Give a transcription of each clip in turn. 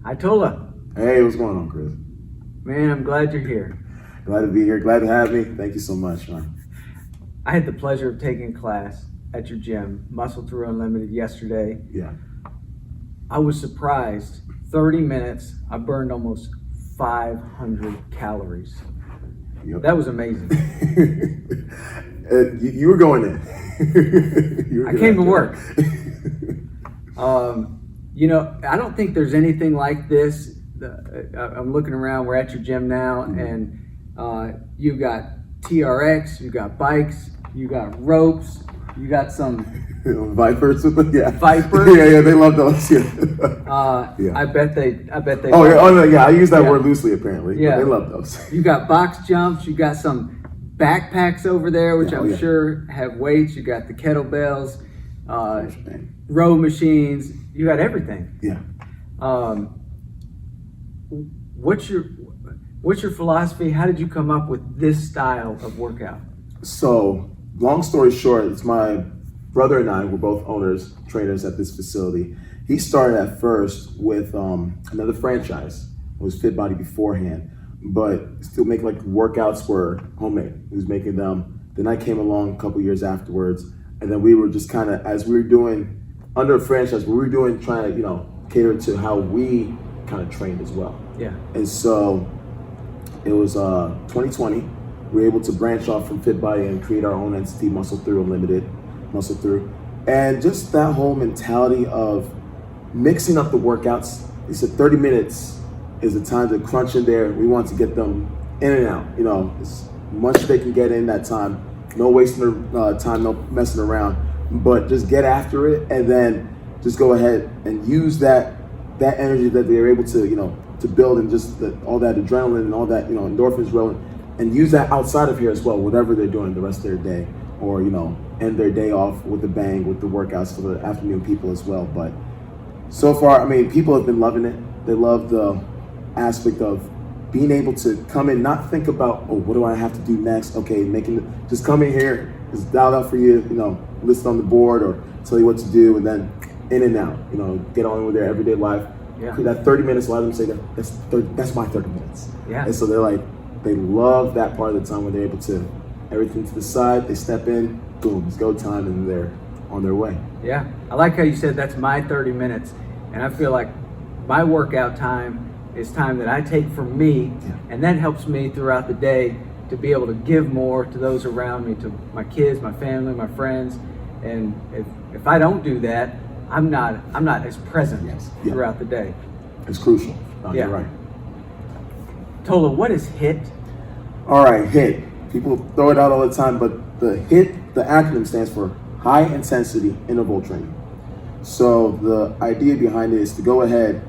Hi, Tola. Hey, what's going on, Chris? Man, I'm glad you're here. Glad to be here. Glad to have me. Thank you so much, man. I had the pleasure of taking a class at your gym, MSCL Unlimited, yesterday. Yeah. I was surprised. 30 minutes, I burned almost 500 calories. Yep. That was amazing. You were going in. I came to work. I don't think there's anything like this. I'm looking around, we're at your gym now, and you got TRX, you got bikes, you got ropes, you got some Vipers. Yeah. Vipers. Yeah, they love those. Yeah. Yeah. I bet they. Oh yeah, no, yeah. I use that word loosely, apparently. Yeah. But they love those. You got box jumps. You got some backpacks over there, which I'm sure have weights. You got the kettlebells, row machines. You got everything. Yeah. What's your philosophy? How did you come up with this style of workout? So, long story short, it's my brother and I, we're both owners, trainers at this facility. He started at first with another franchise. It was FitBody beforehand, but still making like workouts were homemade. He was making them. Then I came along a couple years afterwards, and then we were just kind of, as we were doing under a franchise, we were doing, trying to, cater to how we kind of trained as well. Yeah. And so it was 2020. We were able to branch off from FitBody and create our own entity, MSCL Unlimited, MSCL. And just that whole mentality of mixing up the workouts. He said 30 minutes is the time to crunch in there. We want to get them in and out, as much as they can get in that time. No wasting their time, no messing around, but just get after it and then just go ahead and use that energy that they're able to, to build, and just all that adrenaline and all that, endorphins rolling, and use that outside of here as well, whatever they're doing the rest of their day, or, end their day off with a bang with the workouts for the afternoon people as well. But so far, people have been loving it. They love the aspect of being able to come in, not think about, oh, what do I have to do next? Okay, just come in here, it's dialed out for you, list on the board or tell you what to do, and then in and out, get on with their everyday life. Yeah. That 30 minutes, a lot of them say that's my 30 minutes. Yeah. And so they love that part of the time when they're able to, everything to the side, they step in, boom, it's go time, and they're on their way. Yeah, I like how you said that's my 30 minutes. And I feel like my workout time is time that I take for me, and that helps me throughout the day to be able to give more to those around me, to my kids, my family, my friends. And if I don't do that, I'm not as present throughout the day. It's crucial. You're right. Tola, what is HIIT? All right, HIIT. People throw it out all the time, but the HIIT, the acronym stands for High Intensity Interval Training. So the idea behind it is to go ahead,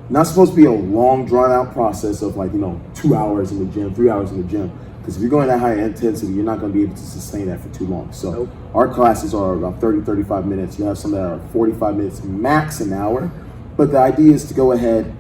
not supposed to be a long drawn out process of 2 hours in the gym, 3 hours in the gym. Because if you're going at high intensity, you're not going to be able to sustain that for too long. So our classes are about 30, 35 minutes. You have some that are 45 minutes, max an hour. But the idea is to go ahead,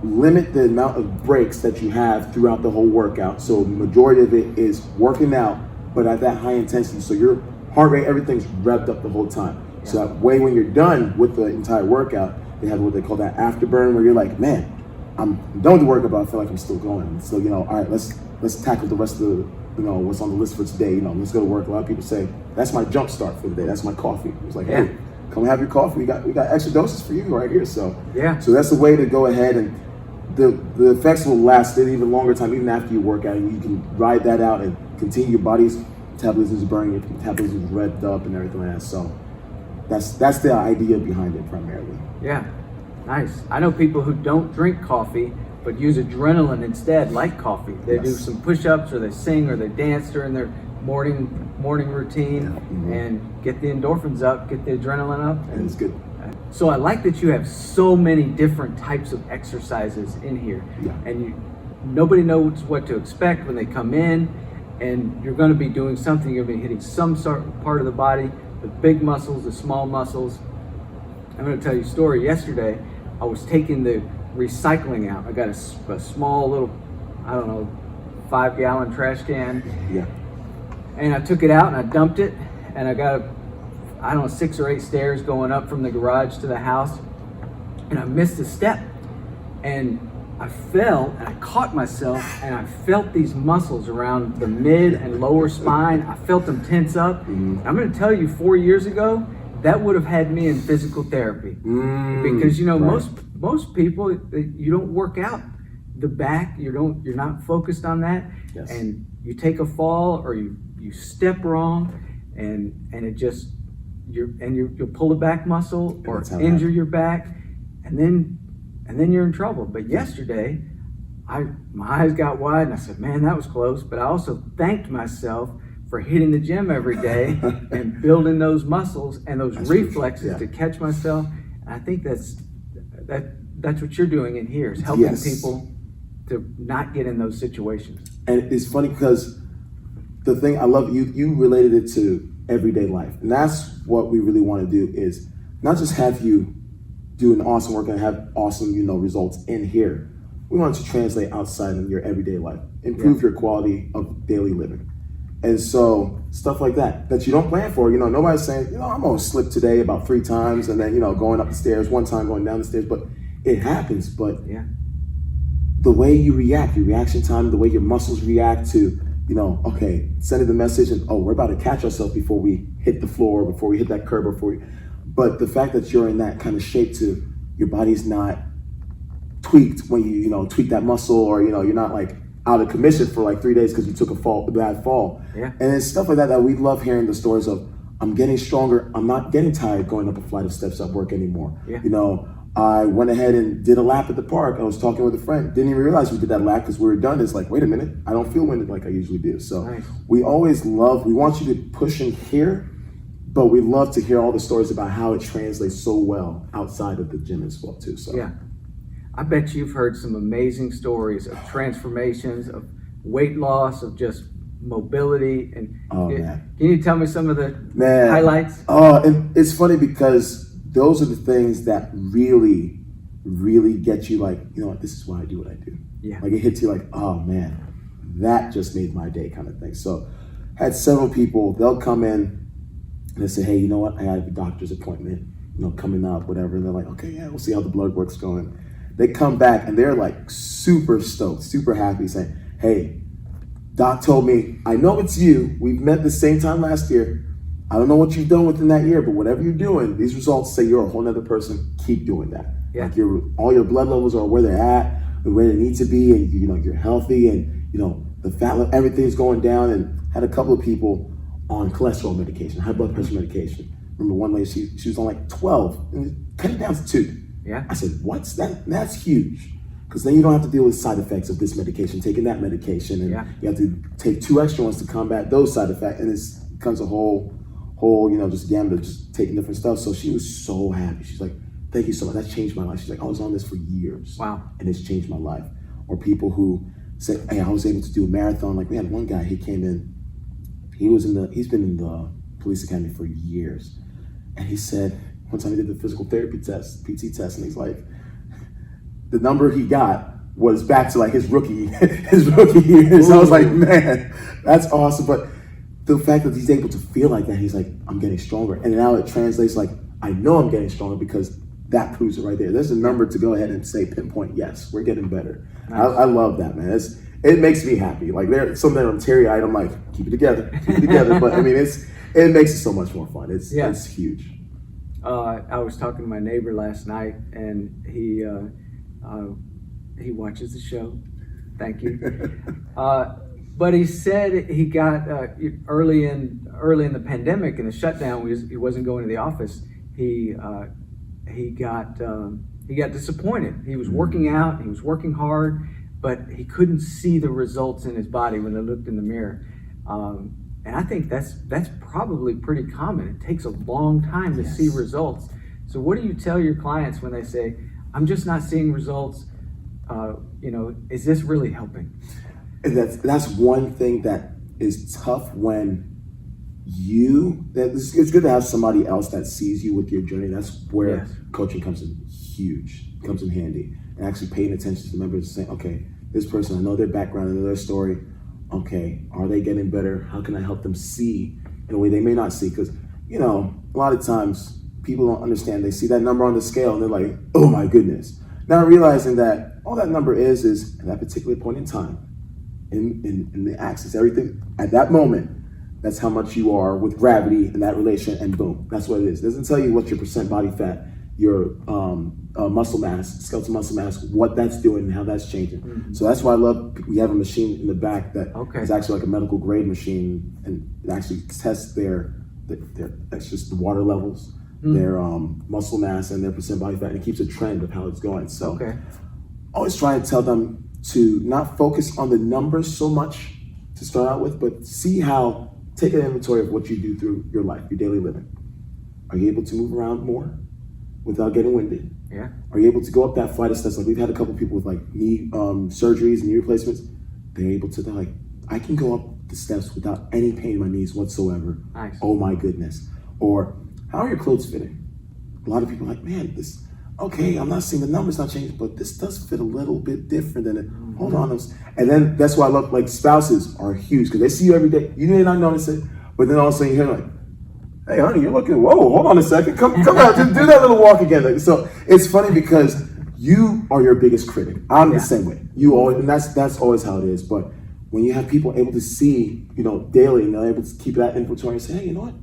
limit the amount of breaks that you have throughout the whole workout. So the majority of it is working out, but at that high intensity. So your heart rate, everything's revved up the whole time. Yeah. So that way when you're done with the entire workout, they have what they call that afterburn, where you're like, man, I'm done with the workout, but I feel like I'm still going. So, all right, let's tackle the rest of the, what's on the list for today. Let's go to work. A lot of people say, that's my jump start for the day. That's my coffee. It's like, hey, come have your coffee. We got extra doses for you right here. So that's the way to go ahead, and the effects will last an even longer time, even after you work out. You can ride that out and continue. Your body's metabolism is burning, your metabolism is revved up and everything like that. So that's the idea behind it primarily. Yeah, nice. I know people who don't drink coffee but use adrenaline instead, like coffee. They do some push-ups, or they sing, or they dance during their morning routine, and get the endorphins up, get the adrenaline up. And it's good. So I like that you have so many different types of exercises in here, and nobody knows what to expect when they come in, and you're going to be doing something. You're going to be hitting some sort of part of the body, the big muscles, the small muscles. I'm going to tell you a story. Yesterday, I was taking the recycling out. I got a small little, 5-gallon trash can. Yeah. And I took it out and I dumped it, and I got 6 or 8 stairs going up from the garage to the house, and I missed a step. and I fell and I caught myself and I felt these muscles around the mid and lower spine. I felt them tense up. I'm going to tell you, 4 years ago, that would have had me in physical therapy, because most people, you don't work out the back. You're not focused on that, and you take a fall or you step wrong, and it just you'll pull a back muscle or injure your back, and then you're in trouble. But yesterday, my eyes got wide and I said, man, that was close. But I also thanked myself for hitting the gym every day and building those muscles and those reflexes to catch myself. And I think that's what you're doing in here, is helping people to not get in those situations. And it's funny because the thing I love, you related it to everyday life. And that's what we really want to do, is not just have you do an awesome work and have awesome, results in here. We want to translate outside in your everyday life, improve your quality of daily living. And so stuff like that you don't plan for, nobody's saying, I'm going to slip today about 3 times and then, going up the stairs, 1 time going down the stairs, but it happens. But the way you react, your reaction time, the way your muscles react to, okay, sending the message and, we're about to catch ourselves before we hit the floor, before we hit that curb, but the fact that you're in that kind of shape to your body's not tweaked when you tweak that muscle, or, you're not like out of commission for like 3 days because you took a bad fall. And it's stuff like that we love hearing the stories of, I'm getting stronger. I'm not getting tired going up a flight of steps at work anymore. I went ahead and did a lap at the park. I was talking with a friend. Didn't even realize we did that lap because we were done. It's like, wait a minute, I don't feel winded like I usually do. So we always we want you to push in here, but we love to hear all the stories about how it translates so well outside of the gym as well too. So I bet you've heard some amazing stories of transformations, of weight loss, of just mobility. And can you tell me some of the highlights? And it's funny because those are the things that really, really get you like, this is why I do what I do. Like it hits you like, oh man, that just made my day kind of thing. So had several people, they'll come in and they say, hey, you know what? I had a doctor's appointment, coming up, whatever. And they're like, okay, we'll see how the blood work's going. They come back and they're like super stoked, super happy, saying, hey, doc told me, I know it's you. We've met the same time last year. I don't know what you've done within that year, but whatever you're doing, these results say you're a whole nother person. Keep doing that. Like all your blood levels are where they're at, and where they need to be, and you're healthy, and the fat level, everything's going down. And had a couple of people on cholesterol medication, high blood pressure medication. Remember one lady, she was on like 12, and cut it down to 2. I said, what's that? That's huge. Because then you don't have to deal with side effects of this medication, taking that medication, and you have to take 2 extra ones to combat those side effects, and it becomes a whole, just gamut of just taking different stuff. So she was so happy. She's like, thank you so much. That changed my life. She's like, I was on this for years. Wow. And it's changed my life. Or people who say, hey, I was able to do a marathon. Like we had one guy, he came in, he's been in the police academy for years. And he said, one time he did the physical therapy test, PT test, and he's like, the number he got was back to like his rookie years. I was like, man, that's awesome. But the fact that he's able to feel like that, he's like, I'm getting stronger. And now it translates like, I know I'm getting stronger because that proves it right there. There's a number to go ahead and say, pinpoint, yes, we're getting better. I love that, man. It makes me happy. Like there's something I'm teary-eyed, I'm like, keep it together. But I mean, it makes it so much more fun. It's huge. I was talking to my neighbor last night, and he watches the show. Thank you. But he said he got early in the pandemic and the shutdown. He wasn't going to the office. He got disappointed. He was working out. He was working hard, but he couldn't see the results in his body when they looked in the mirror. And I think that's probably pretty common. It takes a long time to see results. So what do you tell your clients when they say, I'm just not seeing results? Is this really helping? And that's one thing that is tough when it's good to have somebody else that sees you with your journey. That's where coaching comes in handy. And actually paying attention to the members and saying, okay, this person, I know their background, I know their story. Okay, are they getting better? How can I help them see in a way they may not see? Because, a lot of times people don't understand. They see that number on the scale and they're like, oh my goodness. Not realizing that all that number is at that particular point in time, in the axis, everything at that moment, that's how much you are with gravity in that relation, and boom, that's what it is. It doesn't tell you what your percent body fat, your muscle mass, skeletal muscle mass, what that's doing and how that's changing. Mm-hmm. So that's why I love, we have a machine in the back that is actually like a medical grade machine, and it actually tests that's just the water levels, their muscle mass and their percent body fat, and it keeps a trend of how it's going. So always try to tell them to not focus on the numbers so much to start out with, but take an inventory of what you do through your life, your daily living. Are you able to move around more without getting winded? Yeah. Are you able to go up that flight of steps? Like, we've had a couple people with like knee surgeries and knee replacements. They're able to, they're like, I can go up the steps without any pain in my knees whatsoever. Nice. Oh my goodness. Or, how are your clothes fitting? A lot of people are like, man, I'm not seeing the numbers not change, but this does fit a little bit different than it. Mm-hmm. Hold on. And then that's why I love, like, spouses are huge, because they see you every day. You may not notice it, but then all of a sudden you hear like, hey, honey, you're looking, whoa, hold on a second. Come out, just do that little walk again. Like, so it's funny because you are your biggest critic. I'm the same way. You always, and that's always how it is. But when you have people able to see, daily, and they're able to keep that inventory and say, hey, you know what?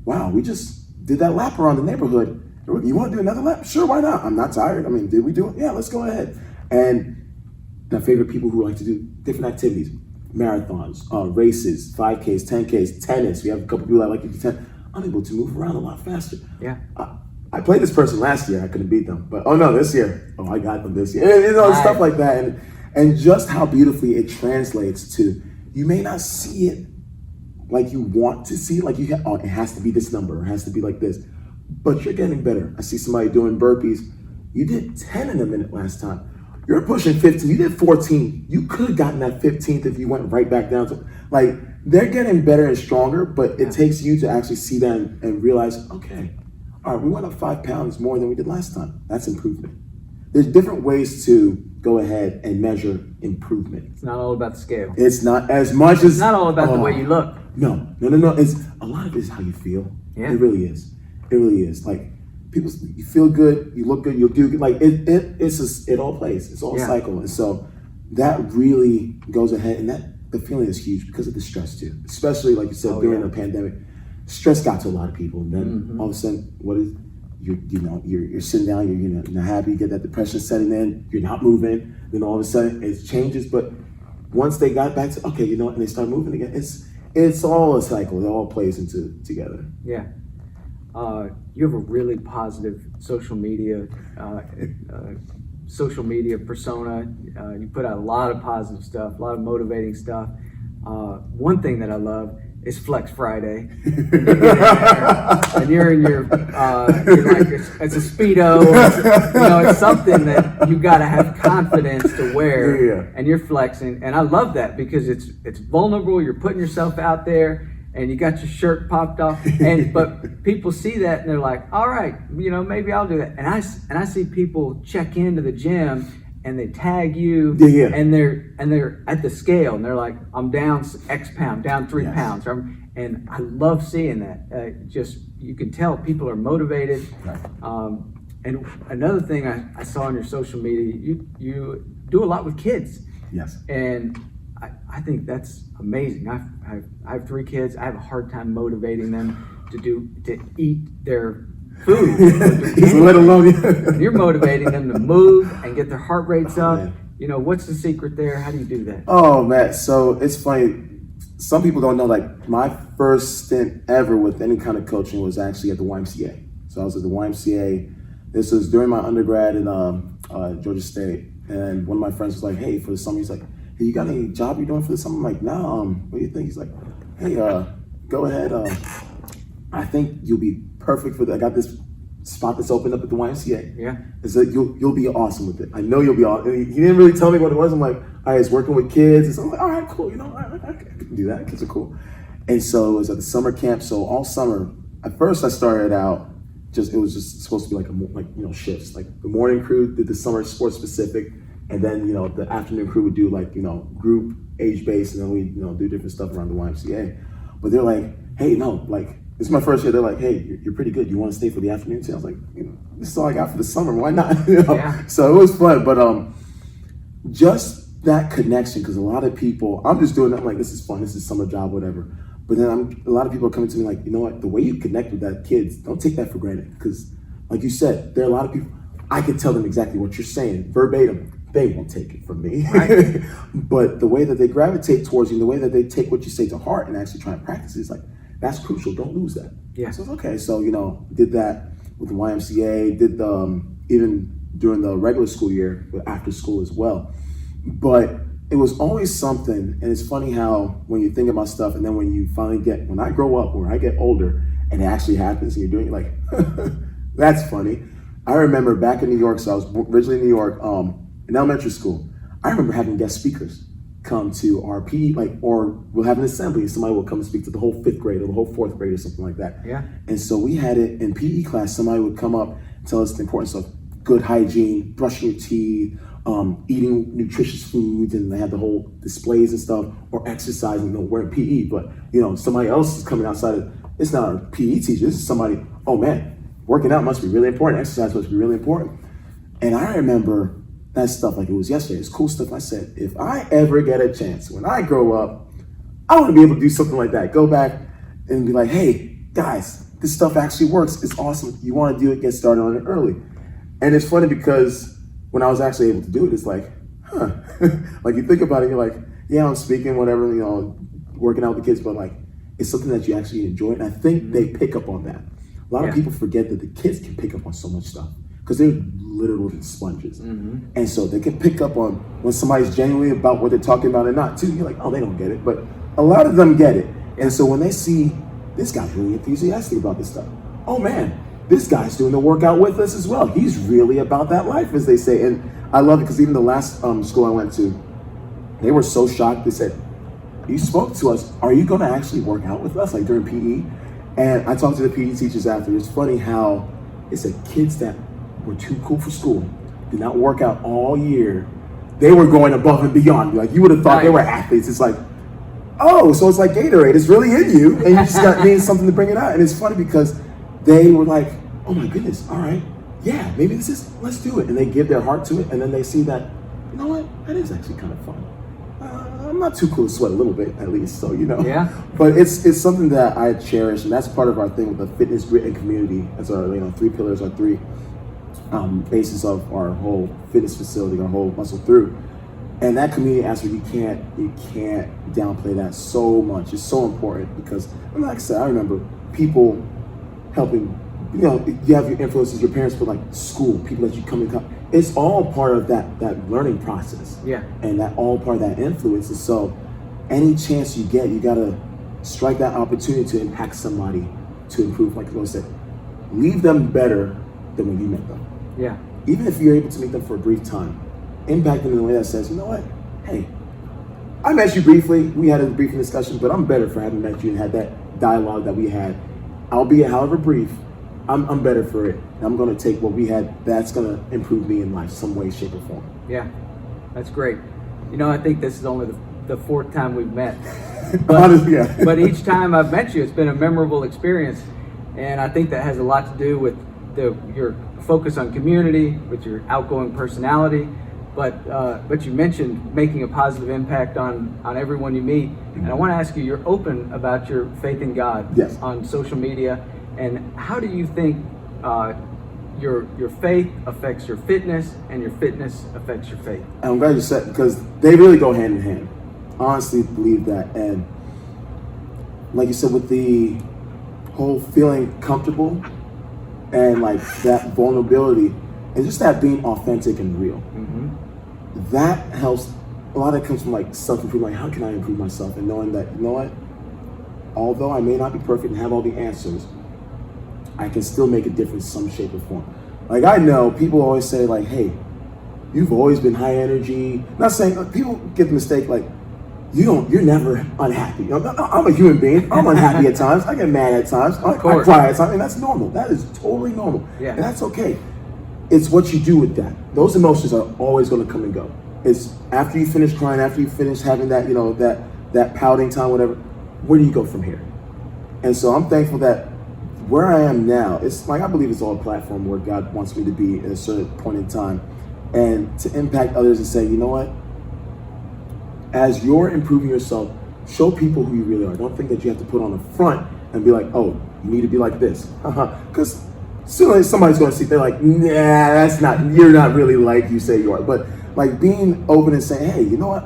Wow, we just did that lap around the neighborhood. You want to do another lap? Sure, why not? I'm not tired. I mean, did we do it? Yeah, let's go ahead. And my favorite people who like to do different activities, marathons, races, 5Ks, 10Ks, tennis. We have a couple people that like to do tennis. Unable to move around a lot faster. Yeah. I played this person last year. I couldn't beat them. But, this year. I got them this year. Stuff like that. And just how beautifully it translates to, you may not see it like you want to see it. Like, it has to be this number. Or it has to be like this. But you're getting better. I see somebody doing burpees. You did 10 in a minute last time. You're pushing 15. You did 14. You could have gotten that 15th if you went right back down to, like, they're getting better and stronger, but it takes you to actually see that and realize, okay, all right, we went up 5 pounds more than we did last time. That's improvement. There's different ways to go ahead and measure improvement. It's not all about the scale. It's not as much as... It's not all about the way you look. No. It's a lot of it is how you feel. Yeah. It really is. It really is. Like, you feel good, you look good, you'll do good. Like, it all plays. It's all cycle. And so that really goes ahead, and the feeling is huge because of the stress too. Especially, like you said, during the pandemic, stress got to a lot of people. And then all of a sudden, you're sitting down, you're not happy, you get that depression setting in, you're not moving, then all of a sudden it changes. But once they got back to, okay, and they start moving again, it's all a cycle. It all plays together. Yeah. You have a really positive social media persona. You put out a lot of positive stuff, a lot of motivating stuff. One thing that I love is Flex Friday. And you're in your, you're like, it's a Speedo. It's something that you got to have confidence to wear, and you're flexing. And I love that because it's vulnerable. You're putting yourself out there. And you got your shirt popped off, but people see that and they're like, all right, maybe I'll do that. And I see people check into the gym and they tag you, and they're at the scale and they're like, I'm down X pound, down 3 pounds, and I love seeing that. You can tell people are motivated. Right. And another thing I saw on your social media, you do a lot with kids. Yes. And I think that's amazing. I have 3 kids. I have a hard time motivating them to eat their food. Let alone you're motivating them to move and get their heart rates up. What's the secret there? How do you do that? Oh, man. So it's funny. Some people don't know, like, my first stint ever with any kind of coaching was actually at the YMCA. So I was at the YMCA. This was during my undergrad in Georgia State. And one of my friends was like, hey, for the summer, he's like, hey, you got any job you're doing for the summer? I'm like, no, what do you think? He's like, hey, go ahead. I think you'll be perfect for that. I got this spot that's opened up at the YMCA. Yeah. It's like, you'll be awesome with it. I know you'll be awesome. He didn't really tell me what it was. I'm like, all right, it's working with kids. And so I'm like, all right, cool. I can do that. Kids are cool. And so it was at the summer camp. So all summer, at first I started out, it was just supposed to be like shifts. Like the morning crew did the summer sports specific. And then, the afternoon crew would do group age based, and then we, do different stuff around the YMCA. But they're like, hey, no, like This is my first year. They're like, hey, you're pretty good. You want to stay for the afternoon tea? I was like, this is all I got for the summer. Why not? Yeah. So it was fun. But just that connection, because a lot of people, I'm just doing that. I'm like, this is fun. This is summer job, whatever. But then a lot of people are coming to me like, you know what? The way you connect with that kids, don't take that for granted. Because like you said, there are a lot of people, I can tell them exactly what you're saying verbatim. They won't take it from me. Right. But the way that they gravitate towards you, the way that they take what you say to heart and actually try and practice it, is like, that's crucial. Don't lose that. Yeah. So it's okay. So, did that with the YMCA, did even during the regular school year, after school as well. But it was always something, and it's funny how when you think about stuff and then when you finally when I grow up or I get older and it actually happens and you're doing it, like, that's funny. I remember back in New York, so I was originally in New York, in elementary school, I remember having guest speakers come to our PE, or we'll have an assembly and somebody will come and speak to the whole 5th grade or the whole 4th grade or something like that. Yeah. And so we had it in PE class, somebody would come up and tell us the importance of good hygiene, brushing your teeth, eating nutritious foods, and they had the whole displays and stuff, or exercising. We're in PE, but somebody else is coming outside of, it's not our PE teacher, this is somebody, oh man, working out must be really important, exercise must be really important. And I remember that stuff like it was yesterday. It's cool stuff. I said, if I ever get a chance, when I grow up, I want to be able to do something like that. Go back and be like, hey, guys, this stuff actually works. It's awesome. You want to do it, get started on it early. And it's funny because when I was actually able to do it, it's like, huh. Like you think about it, you're like, yeah, I'm speaking, whatever, working out with the kids, but like, it's something that you actually enjoy. And I think they pick up on that. A lot of people forget that the kids can pick up on so much stuff, because they're literal sponges. Mm-hmm. And so they can pick up on when somebody's genuinely about what they're talking about and not too. You're like, oh, they don't get it. But a lot of them get it. And so when they see this guy's really enthusiastic about this stuff, oh man, this guy's doing the workout with us as well. He's really about that life, as they say. And I love it because even the last school I went to, they were so shocked. They said, you spoke to us. Are you going to actually work out with us, like during PE? And I talked to the PE teachers after. It's funny how they said kids that were too cool for school, did not work out all year, they were going above and beyond. Like, you would have thought they were athletes. It's like, oh, so it's like Gatorade. It's really in you, and you just got needing something to bring it out. And it's funny because they were like, oh my goodness, all right, yeah, maybe let's do it. And they give their heart to it, and then they see that, you know what, that is actually kind of fun. I'm not too cool to sweat a little bit, at least, so Yeah. But it's something that I cherish, and that's part of our thing with the fitness, grit, and community. As our 3 pillars, our 3 basis of our whole fitness facility, our whole muscle through. And that community aspect, you can't downplay that so much. It's so important because, like I said, I remember people helping. You have your influences, your parents, but like school, people that you come in contact. It's all part of that learning process. Yeah. And that all part of that influence. And so, any chance you get, you gotta strike that opportunity to impact somebody to improve. Like I said, leave them better than when you met them. Yeah. Even if you're able to meet them for a brief time, impact them in a way that says, you know what? Hey, I met you briefly. We had a brief discussion, but I'm better for having met you and had that dialogue that we had. Albeit, however brief, I'm better for it. And I'm going to take what we had. That's going to improve me in life, some way, shape, or form. Yeah, that's great. I think this is only the 4th time we've met. But, honestly, yeah. But each time I've met you, it's been a memorable experience. And I think that has a lot to do with your focus on community, with your outgoing personality. But you mentioned making a positive impact on everyone you meet. And I want to ask you, you're open about your faith in God. Yes. On social media. And how do you think your faith affects your fitness and your fitness affects your faith? I'm glad you said, because they really go hand in hand. Honestly believe that. And like you said, with the whole feeling comfortable and like that vulnerability and just that being authentic and real, that helps. A lot of it comes from like self-improvement, like how can I improve myself, and knowing that, you know what, although I may not be perfect and have all the answers, I can still make a difference in some shape or form. Like, I know people always say like, hey, you've always been high energy. Not saying, people get the mistake like, you're never unhappy. I'm a human being. I'm unhappy at times. I get mad at times. I cry at times, and that's normal. That is totally normal. Yeah. And that's okay. It's what you do with that. Those emotions are always going to come and go. It's after you finish crying, after you finish having that, that pouting time, whatever, where do you go from here? And so I'm thankful that where I am now, it's like, I believe it's all a platform where God wants me to be at a certain point in time, and to impact others and say, you know what, as you're improving yourself, show people who you really are. Don't think that you have to put on a front and be like, oh, you need to be like this. Because soon as somebody's going to see, they're like, nah, that's not, you're not really like you say you are. But like being open and saying, hey, you know what,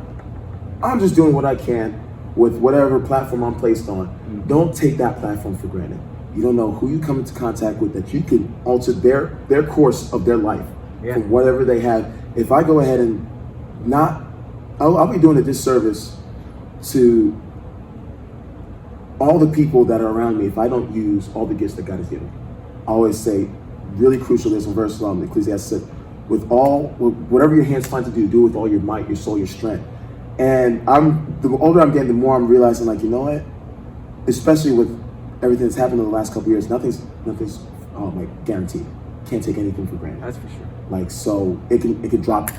I'm just doing what I can with whatever platform I'm placed on. Don't take that platform for granted. You don't know who you come into contact with that you can alter their course of their life from whatever they have. If I go ahead and not, I'll be doing a disservice to all the people that are around me if I don't use all the gifts that God has given me. I always say, really crucial, there's a verse from Ecclesiastes said, with whatever your hands find to do, do it with all your might, your soul, your strength. And the older I'm getting, the more I'm realizing, like, you know what? Especially with everything that's happened in the last couple of years, nothing's like guaranteed. Can't take anything for granted. That's for sure. Like, so it can drop,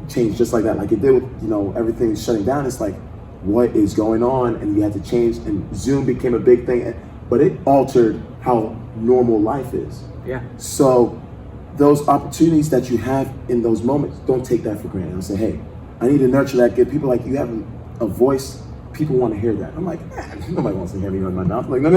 change just like that. Like it did with, everything shutting down. It's like, what is going on? And you had to change, and Zoom became a big thing, but it altered how normal life is. Yeah. So those opportunities that you have in those moments, don't take that for granted. I say, hey, I need to nurture that. Get people like, you have a voice. People want to hear that. I'm like, nobody wants to hear me run my mouth. I'm like, no.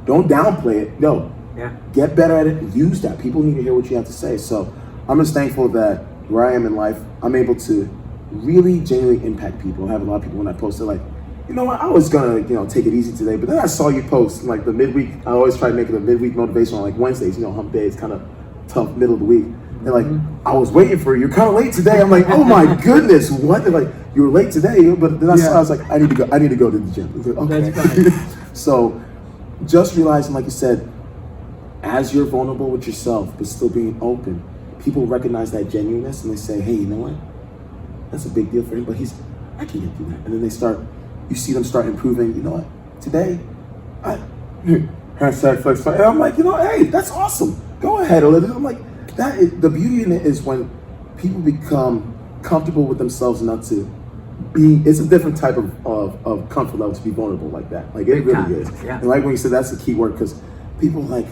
Don't downplay it. No. Yeah. Get better at it. Use that. People need to hear what you have to say. So I'm just thankful that where I am in life, I'm able to really genuinely impact people. I have a lot of people when I post, they're like, you know what, I was gonna, take it easy today, but then I saw you post like the midweek. I always try to make it a midweek motivation on like Wednesdays, hump day, it's kind of tough middle of the week. They're like, I was waiting for you. You're kind of late today. I'm like, oh my goodness, what? They're like, you were late today, but then I was like, I need to go to the gym. Like, okay. That's So just realizing, like you said, as you're vulnerable with yourself, but still being open, people recognize that genuineness and they say, hey, you know what? That's a big deal for him, but I can get through that. And then you see them start improving. You know what? Today, hashtag flex fight. And I'm like, hey, that's awesome. Go ahead, Olivia. I'm like, the beauty in it is when people become comfortable with themselves enough to it's a different type of comfort level to be vulnerable like that. Like it really is. Yeah. And like when you said, that's the key word, because people like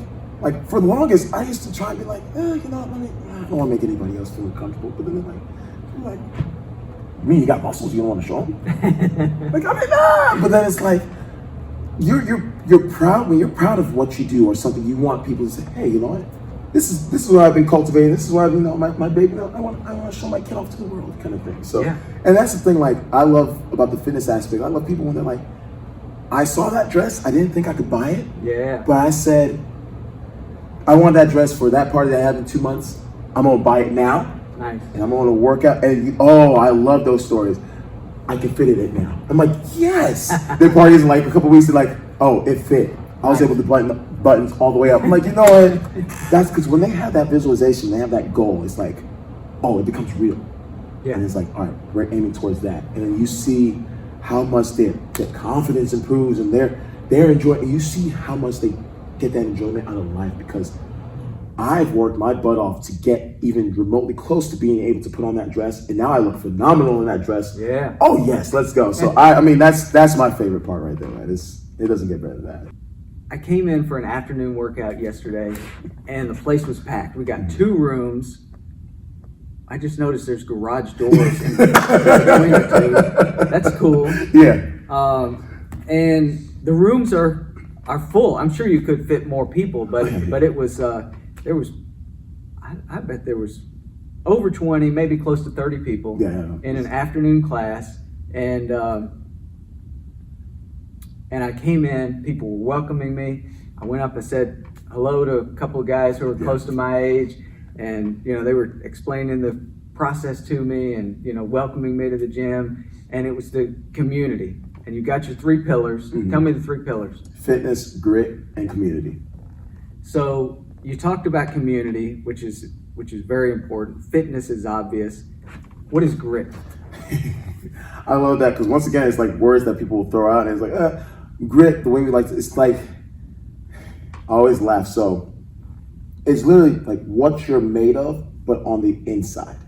for the longest, I used to try and be like, I don't want to make anybody else feel uncomfortable. But then they're like, you mean you got muscles, you don't want to show them? Like, but then it's like, you're proud when you're proud of what you do or something. You want people to say, hey, you know what? This is what I've been cultivating. This is what my baby. I want to show my kid off to the world, kind of thing. So, and that's the thing. Like I love about the fitness aspect. I love people when they're like, I saw that dress. I didn't think I could buy it. Yeah. But I said, I want that dress for that party that I have in 2 months. I'm gonna buy it now. Nice. And I'm gonna work out. And I love those stories. I can fit it now. I'm like, yes. Their parties in like a couple weeks. They're like, oh, it fit. I was able to button buttons all the way up. I'm like, you know what? That's because when they have that visualization, they have that goal. It's like, it becomes real. Yeah. And it's like, all right, we're aiming towards that. And then you see how much their confidence improves, and they're enjoying. And you see how much they get that enjoyment out of life, because I've worked my butt off to get even remotely close to being able to put on that dress, and now I look phenomenal in that dress. Yeah. Oh yes, let's go. So I mean that's my favorite part right there. Right? It doesn't get better than that. I came in for an afternoon workout yesterday, and the place was packed. We got 2 rooms. I just noticed there's garage doors in between the 2. That's cool. Yeah. And the rooms are full. I'm sure you could fit more people, but it was there was I bet there was over 20, maybe close to 30 people in an afternoon class, and I came in, people were welcoming me. I went up and said hello to a couple of guys who were close to my age, and they were explaining the process to me and welcoming me to the gym. And it was the community. And you got your 3 pillars. Tell me the 3 pillars. Fitness, grit, and community. So you talked about community, which is very important. Fitness is obvious. What is grit? I love that, because once again, it's like words that people will throw out, and it's like grit. The way we like to, it's like, I always laugh. So it's literally like what you're made of, but on the inside.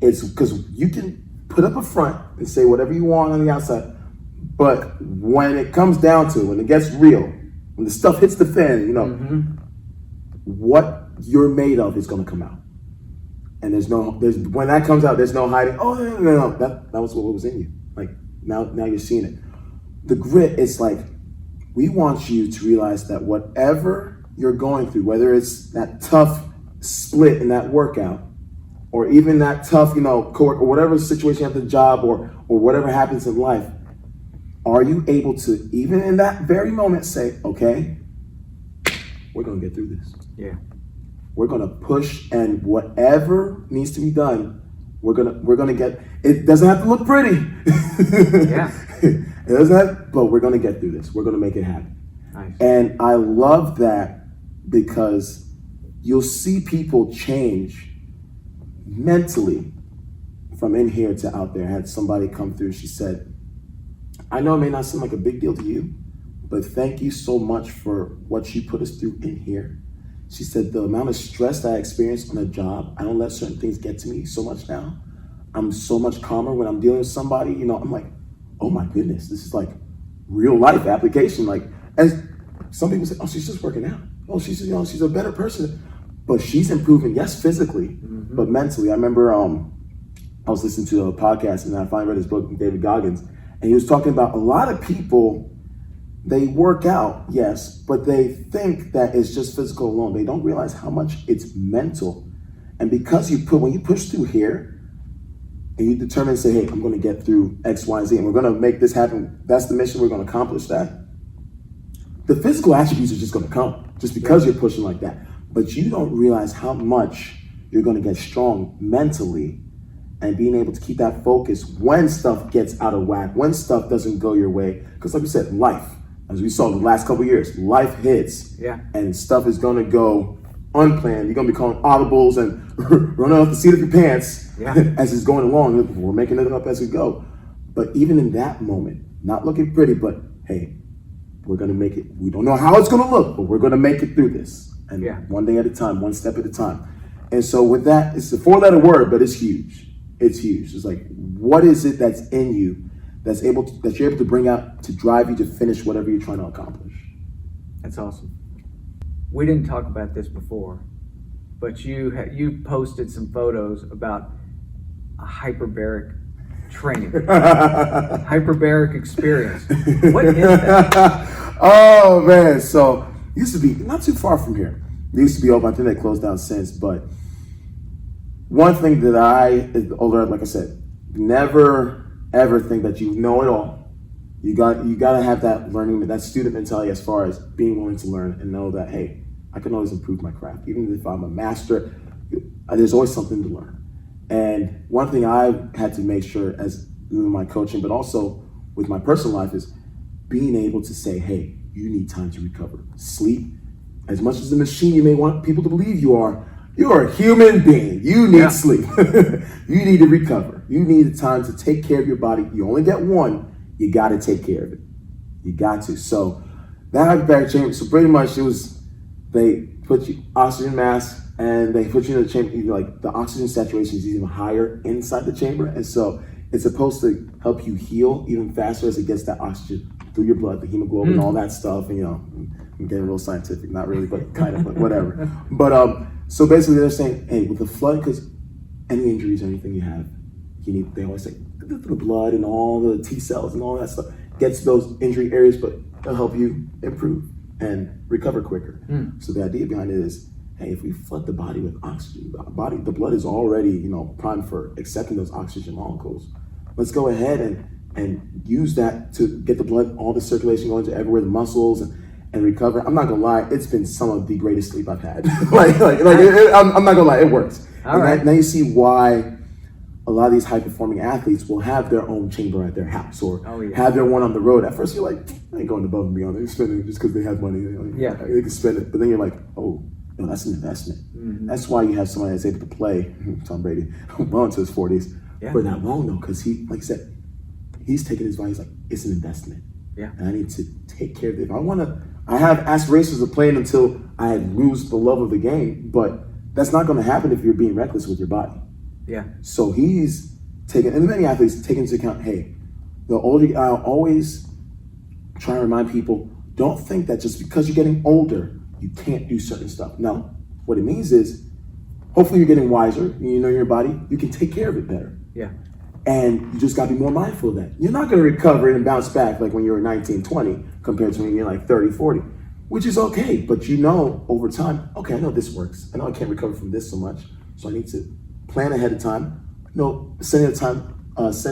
It's because you can put up a front and say whatever you want on the outside, but when it comes down to it, when it gets real, when the stuff hits the fan, you know, what you're made of is going to come out. And when that comes out, there's no hiding. Oh, no. That was what was in you. Like, now you're seeing it. The grit, it's like, we want you to realize that whatever you're going through, whether it's that tough split in that workout, or even that tough, you know, or whatever situation at the job, or whatever happens in life, are you able to, even in that very moment, say, okay, we're going to get through this. Yeah. We're going to push, and whatever needs to be done, we're going to get, it doesn't have to look pretty. Yeah. It doesn't have, but we're going to get through this. We're going to make it happen. Nice. And I love that, because you'll see people change mentally from in here to out there. I had somebody come through, she said, I know it may not seem like a big deal to you, but thank you so much for what you put us through in here. She said, the amount of stress that I experienced on a job, I don't let certain things get to me so much now. I'm so much calmer when I'm dealing with somebody, you know, I'm like, oh my goodness, this is like real life application. Like, as some people say, oh, she's just working out. Oh, she's a better person. But she's improving, yes, physically, but mentally. I remember I was listening to a podcast, and I finally read his book, David Goggins, and he was talking about a lot of people, they work out, yes, but they think that it's just physical alone. They don't realize how much it's mental. And because when you push through here, and you determine to say, hey, I'm going to get through X, Y, Z, and we're going to make this happen. That's the mission. We're going to accomplish that. The physical attributes are just going to come just because you're pushing like that. But you don't realize how much you're going to get strong mentally, and being able to keep that focus when stuff gets out of whack, when stuff doesn't go your way. Because like we said, life, as we saw the last couple of years, life hits, and stuff is going to go unplanned. You're going to be calling audibles and running off the seat of your pants as it's going along. We're making it up as we go. But even in that moment, not looking pretty, but hey, we're going to make it. We don't know how it's going to look, but we're going to make it through this. And one day at a time, one step at a time. And so with that, it's a 4-letter word, but it's huge. It's huge. It's like, what is it that's in you that you're able to bring out to drive you to finish whatever you're trying to accomplish? That's awesome. We didn't talk about this before, but you posted some photos about a hyperbaric training, hyperbaric experience. What is that? Oh man, so it used to be not too far from here. It used to be open. I think they closed down since. But one thing that like I said, never ever think that you know it all. You got to have that learning, that student mentality, as far as being willing to learn and know that, hey, I can always improve my craft. Even if I'm a master, there's always something to learn. And one thing I've had to make sure, as in my coaching, but also with my personal life, is being able to say, hey, you need time to recover. Sleep, as much as the machine you may want people to believe you are a human being. You need sleep. You need to recover. You need the time to take care of your body. You only get one. You got to take care of it. You got to. So that hyperbaric chamber, so pretty much they put you oxygen mask, and they put you in the chamber, like the oxygen saturation is even higher inside the chamber. And so it's supposed to help you heal even faster as it gets that oxygen through your blood, the hemoglobin, all that stuff. And I'm getting real scientific, not really, but kind of, but whatever. But so basically they're saying, hey, with the flood, because any injuries or anything you have, they always say, the blood and all the T cells and all that stuff gets to those injury areas, but it'll help you improve and recover quicker. So the idea behind it is, hey, if we flood the body with oxygen, the blood is already, primed for accepting those oxygen molecules. Let's go ahead and use that to get the blood, all the circulation going to everywhere, the muscles, and recover. I'm not gonna lie, it's been some of the greatest sleep I've had. I'm not gonna lie, it works. Now you see why a lot of these high-performing athletes will have their own chamber at their house, or have their one on the road. At first you're like, I ain't going above and beyond. They're spending it just because they have money. They can spend it. But then you're like, oh, no, that's an investment. That's why you have somebody that's able to play, Tom Brady, well into his 40s, for that long, though, because he, like I said, he's taking his body. He's like, it's an investment. And I need to take care of it. I have aspirations of playing until I lose the love of the game, but that's not going to happen if you're being reckless with your body. So he's taking, and many athletes take into account, hey, the older, I always try to remind people, don't think that just because you're getting older, you can't do certain stuff. Now, what it means is, hopefully you're getting wiser, you know your body, you can take care of it better. Yeah. And you just gotta be more mindful of that. You're not gonna recover and bounce back like when you were 19, 20, compared to when you're like 30, 40, which is okay. But you know, over time, okay, I know this works. I know I can't recover from this so much. So I need to plan ahead of time. Setting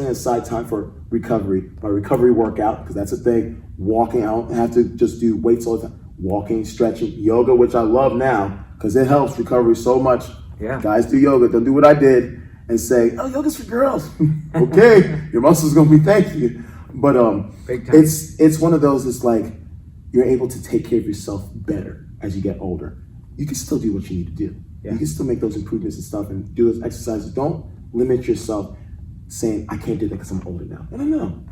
aside time for recovery, my recovery workout, because that's a thing. Walking, I don't have to just do weights all the time. Walking, stretching, yoga, which I love now, because it helps recovery so much. Yeah. Guys, do yoga. Don't do what I did and say, oh, yoga's for girls. Okay, your muscles gonna be thank you. But Big time. it's one of those, it's like you're able to take care of yourself better as you get older. You can still do what you need to do. Yeah. You can still make those improvements and stuff and do those exercises. Don't limit yourself saying, I can't do that because I'm older now. No.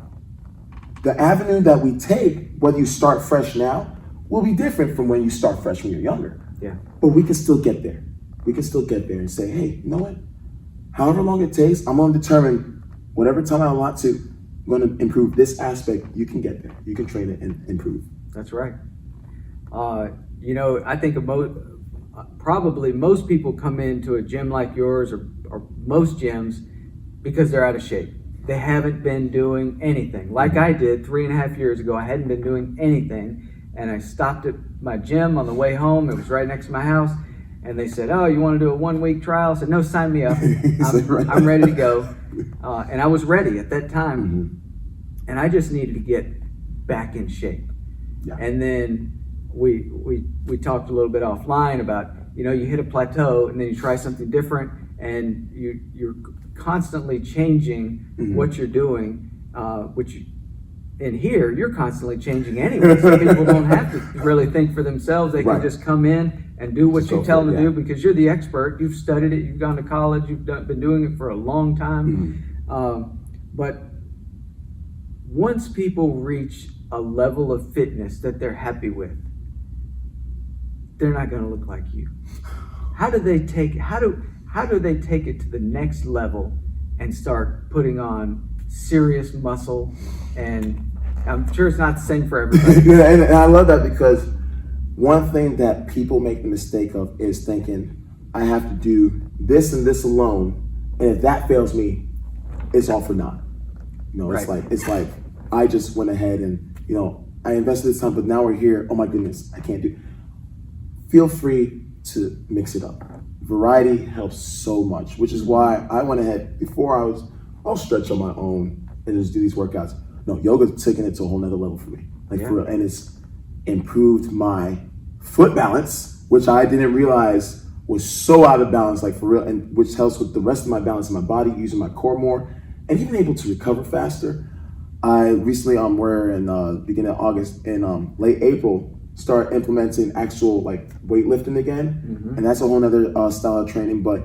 The avenue that we take, whether you start fresh now, will be different from when you start fresh when you're younger. Yeah. But we can still get there. We can still get there and say, hey, you know what? However long it takes, I'm gonna determine whatever time I want to, I'm gonna improve this aspect. You can get there. You can train it and improve. That's right. I think probably most people come into a gym like yours or most gyms because they're out of shape. They haven't been doing anything. Like I did 3.5 years ago, I hadn't been doing anything. And I stopped at my gym on the way home. It was right next to my house. And they said, oh, you want to do a 1-week trial? I said, no, sign me up. I'm ready to go. And I was ready at that time. Mm-hmm. And I just needed to get back in shape. Yeah. And then we talked a little bit offline about, you hit a plateau and then you try something different and you're constantly changing what you're doing, in here, you're constantly changing anyway. So people don't have to really think for themselves. They can just come in and do what you tell them to do because you're the expert. You've studied it. You've gone to college. You've been doing it for a long time. But once people reach a level of fitness that they're happy with, they're not going to look like you. How do they take it to the next level and start putting on serious muscle? And I'm sure it's not the same for everybody. Yeah, and I love that because one thing that people make the mistake of is thinking, I have to do this and this alone, and if that fails me, it's all for naught. It's like I just went ahead and I invested this time, but now we're here. Oh my goodness, I can't do. Feel free to mix it up. Variety helps so much, which is why I went ahead before I'll stretch on my own and just do these workouts. No, yoga's taking it to a whole nother level for me. For real. And it's improved my foot balance, which I didn't realize was so out of balance, for real, and which helps with the rest of my balance in my body, using my core more, and even able to recover faster. I recently, we're in beginning of August, in late April, start implementing actual weightlifting again. And that's a whole nother style of training. But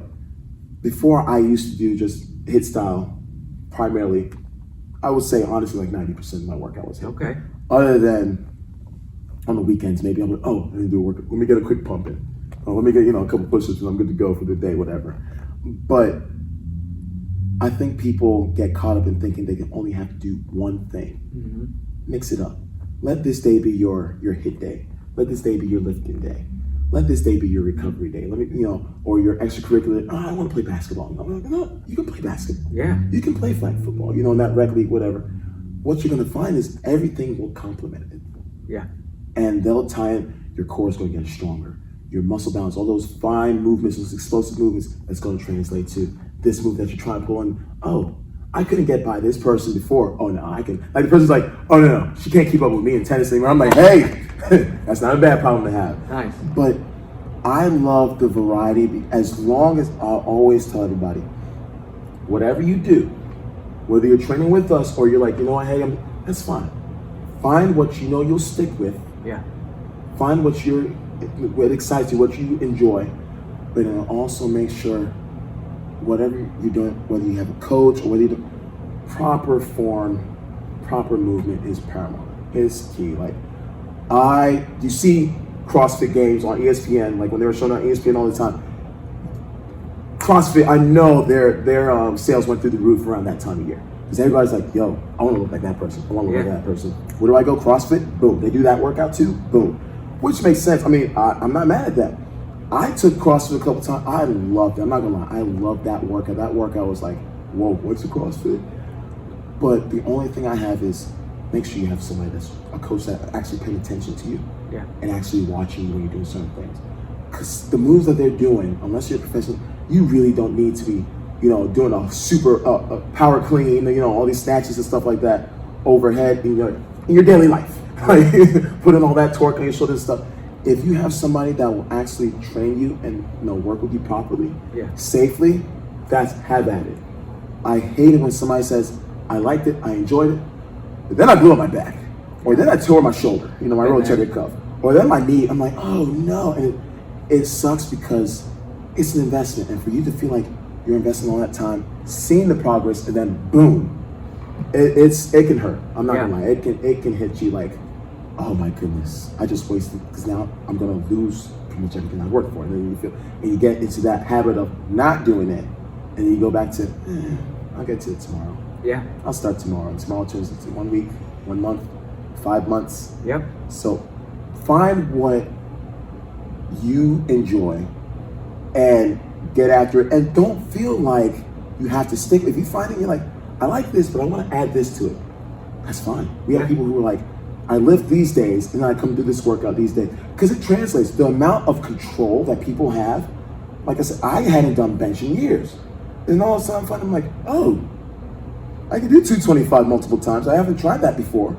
before I used to do just HIIT style primarily. I would say honestly 90% of my workout was HIIT. Okay. Other than on the weekends, maybe I'm like, I didn't do a workout. Let me get a quick pump in. Let me get a couple push-ups and I'm good to go for the day, whatever. But I think people get caught up in thinking they can only have to do one thing. Mix it up. Let this day be your HIIT day. Let this day be your lifting day. Let this day be your recovery day. Let me, or your extracurricular. I want to play basketball. No, you can play basketball. Yeah. You can play flag football. Not rec league, whatever. What you're gonna find is everything will complement it. Yeah. And they'll tie in. Your core is going to get stronger. Your muscle balance, all those fine movements, those explosive movements, that's going to translate to this move that you're trying to pull in. Oh, I couldn't get by this person before. Oh no, I can. The person's like, oh no, she can't keep up with me in tennis anymore. I'm like, hey, that's not a bad problem to have. Nice. But I love the variety as long as I'll always tell everybody, whatever you do, whether you're training with us or you're like, hey, that's fine. Find what you'll stick with. Yeah. Find what excites you, what you enjoy, but then also make sure whatever you're doing, whether you have a coach or whether you do, proper form, proper movement is paramount. It's key. You see CrossFit games on ESPN, when they were showing on ESPN all the time. CrossFit, I know their sales went through the roof around that time of year. Because everybody's like, yo, I want to look like that person. I want to look like that person. Where do I go? CrossFit? Boom. They do that workout too? Boom. Which makes sense. I mean, I'm not mad at that. I took CrossFit a couple times. I loved it. I'm not going to lie. I loved that workout. That workout was like, whoa, what's a CrossFit? But the only thing I have is make sure you have somebody that's a coach that actually paying attention to you and actually watching you when you're doing certain things. Because the moves that they're doing, unless you're a professional, you really don't need to be, doing a super power clean, all these snatches and stuff like that overhead in your daily life. Putting all that torque on your shoulders and stuff. If you have somebody that will actually train you and work with you properly, safely, have at it. I hate it when somebody says, I liked it, I enjoyed it, but then I blew up my back, or then I tore my shoulder, my rotator cuff, or then my knee. I'm like, oh no, and it sucks because it's an investment, and for you to feel like you're investing all that time, seeing the progress, and then boom, it can hurt. I'm not gonna lie, it can hit you like, oh my goodness, I just wasted, because now I'm gonna lose pretty much everything I worked for, and then you get into that habit of not doing it, and then you go back to, I'll get to it tomorrow. Yeah. I'll start tomorrow. And tomorrow turns into 1 week, 1 month, 5 months. Yep. So find what you enjoy and get after it. And don't feel like you have to stick. If you find it, you're like, I like this, but I want to add this to it. That's fine. We have people who are like, I lift these days and I come do this workout these days. Because it translates. The amount of control that people have. Like I said, I hadn't done bench in years. And all of a sudden I'm like, oh, I can do 225 multiple times. I haven't tried that before.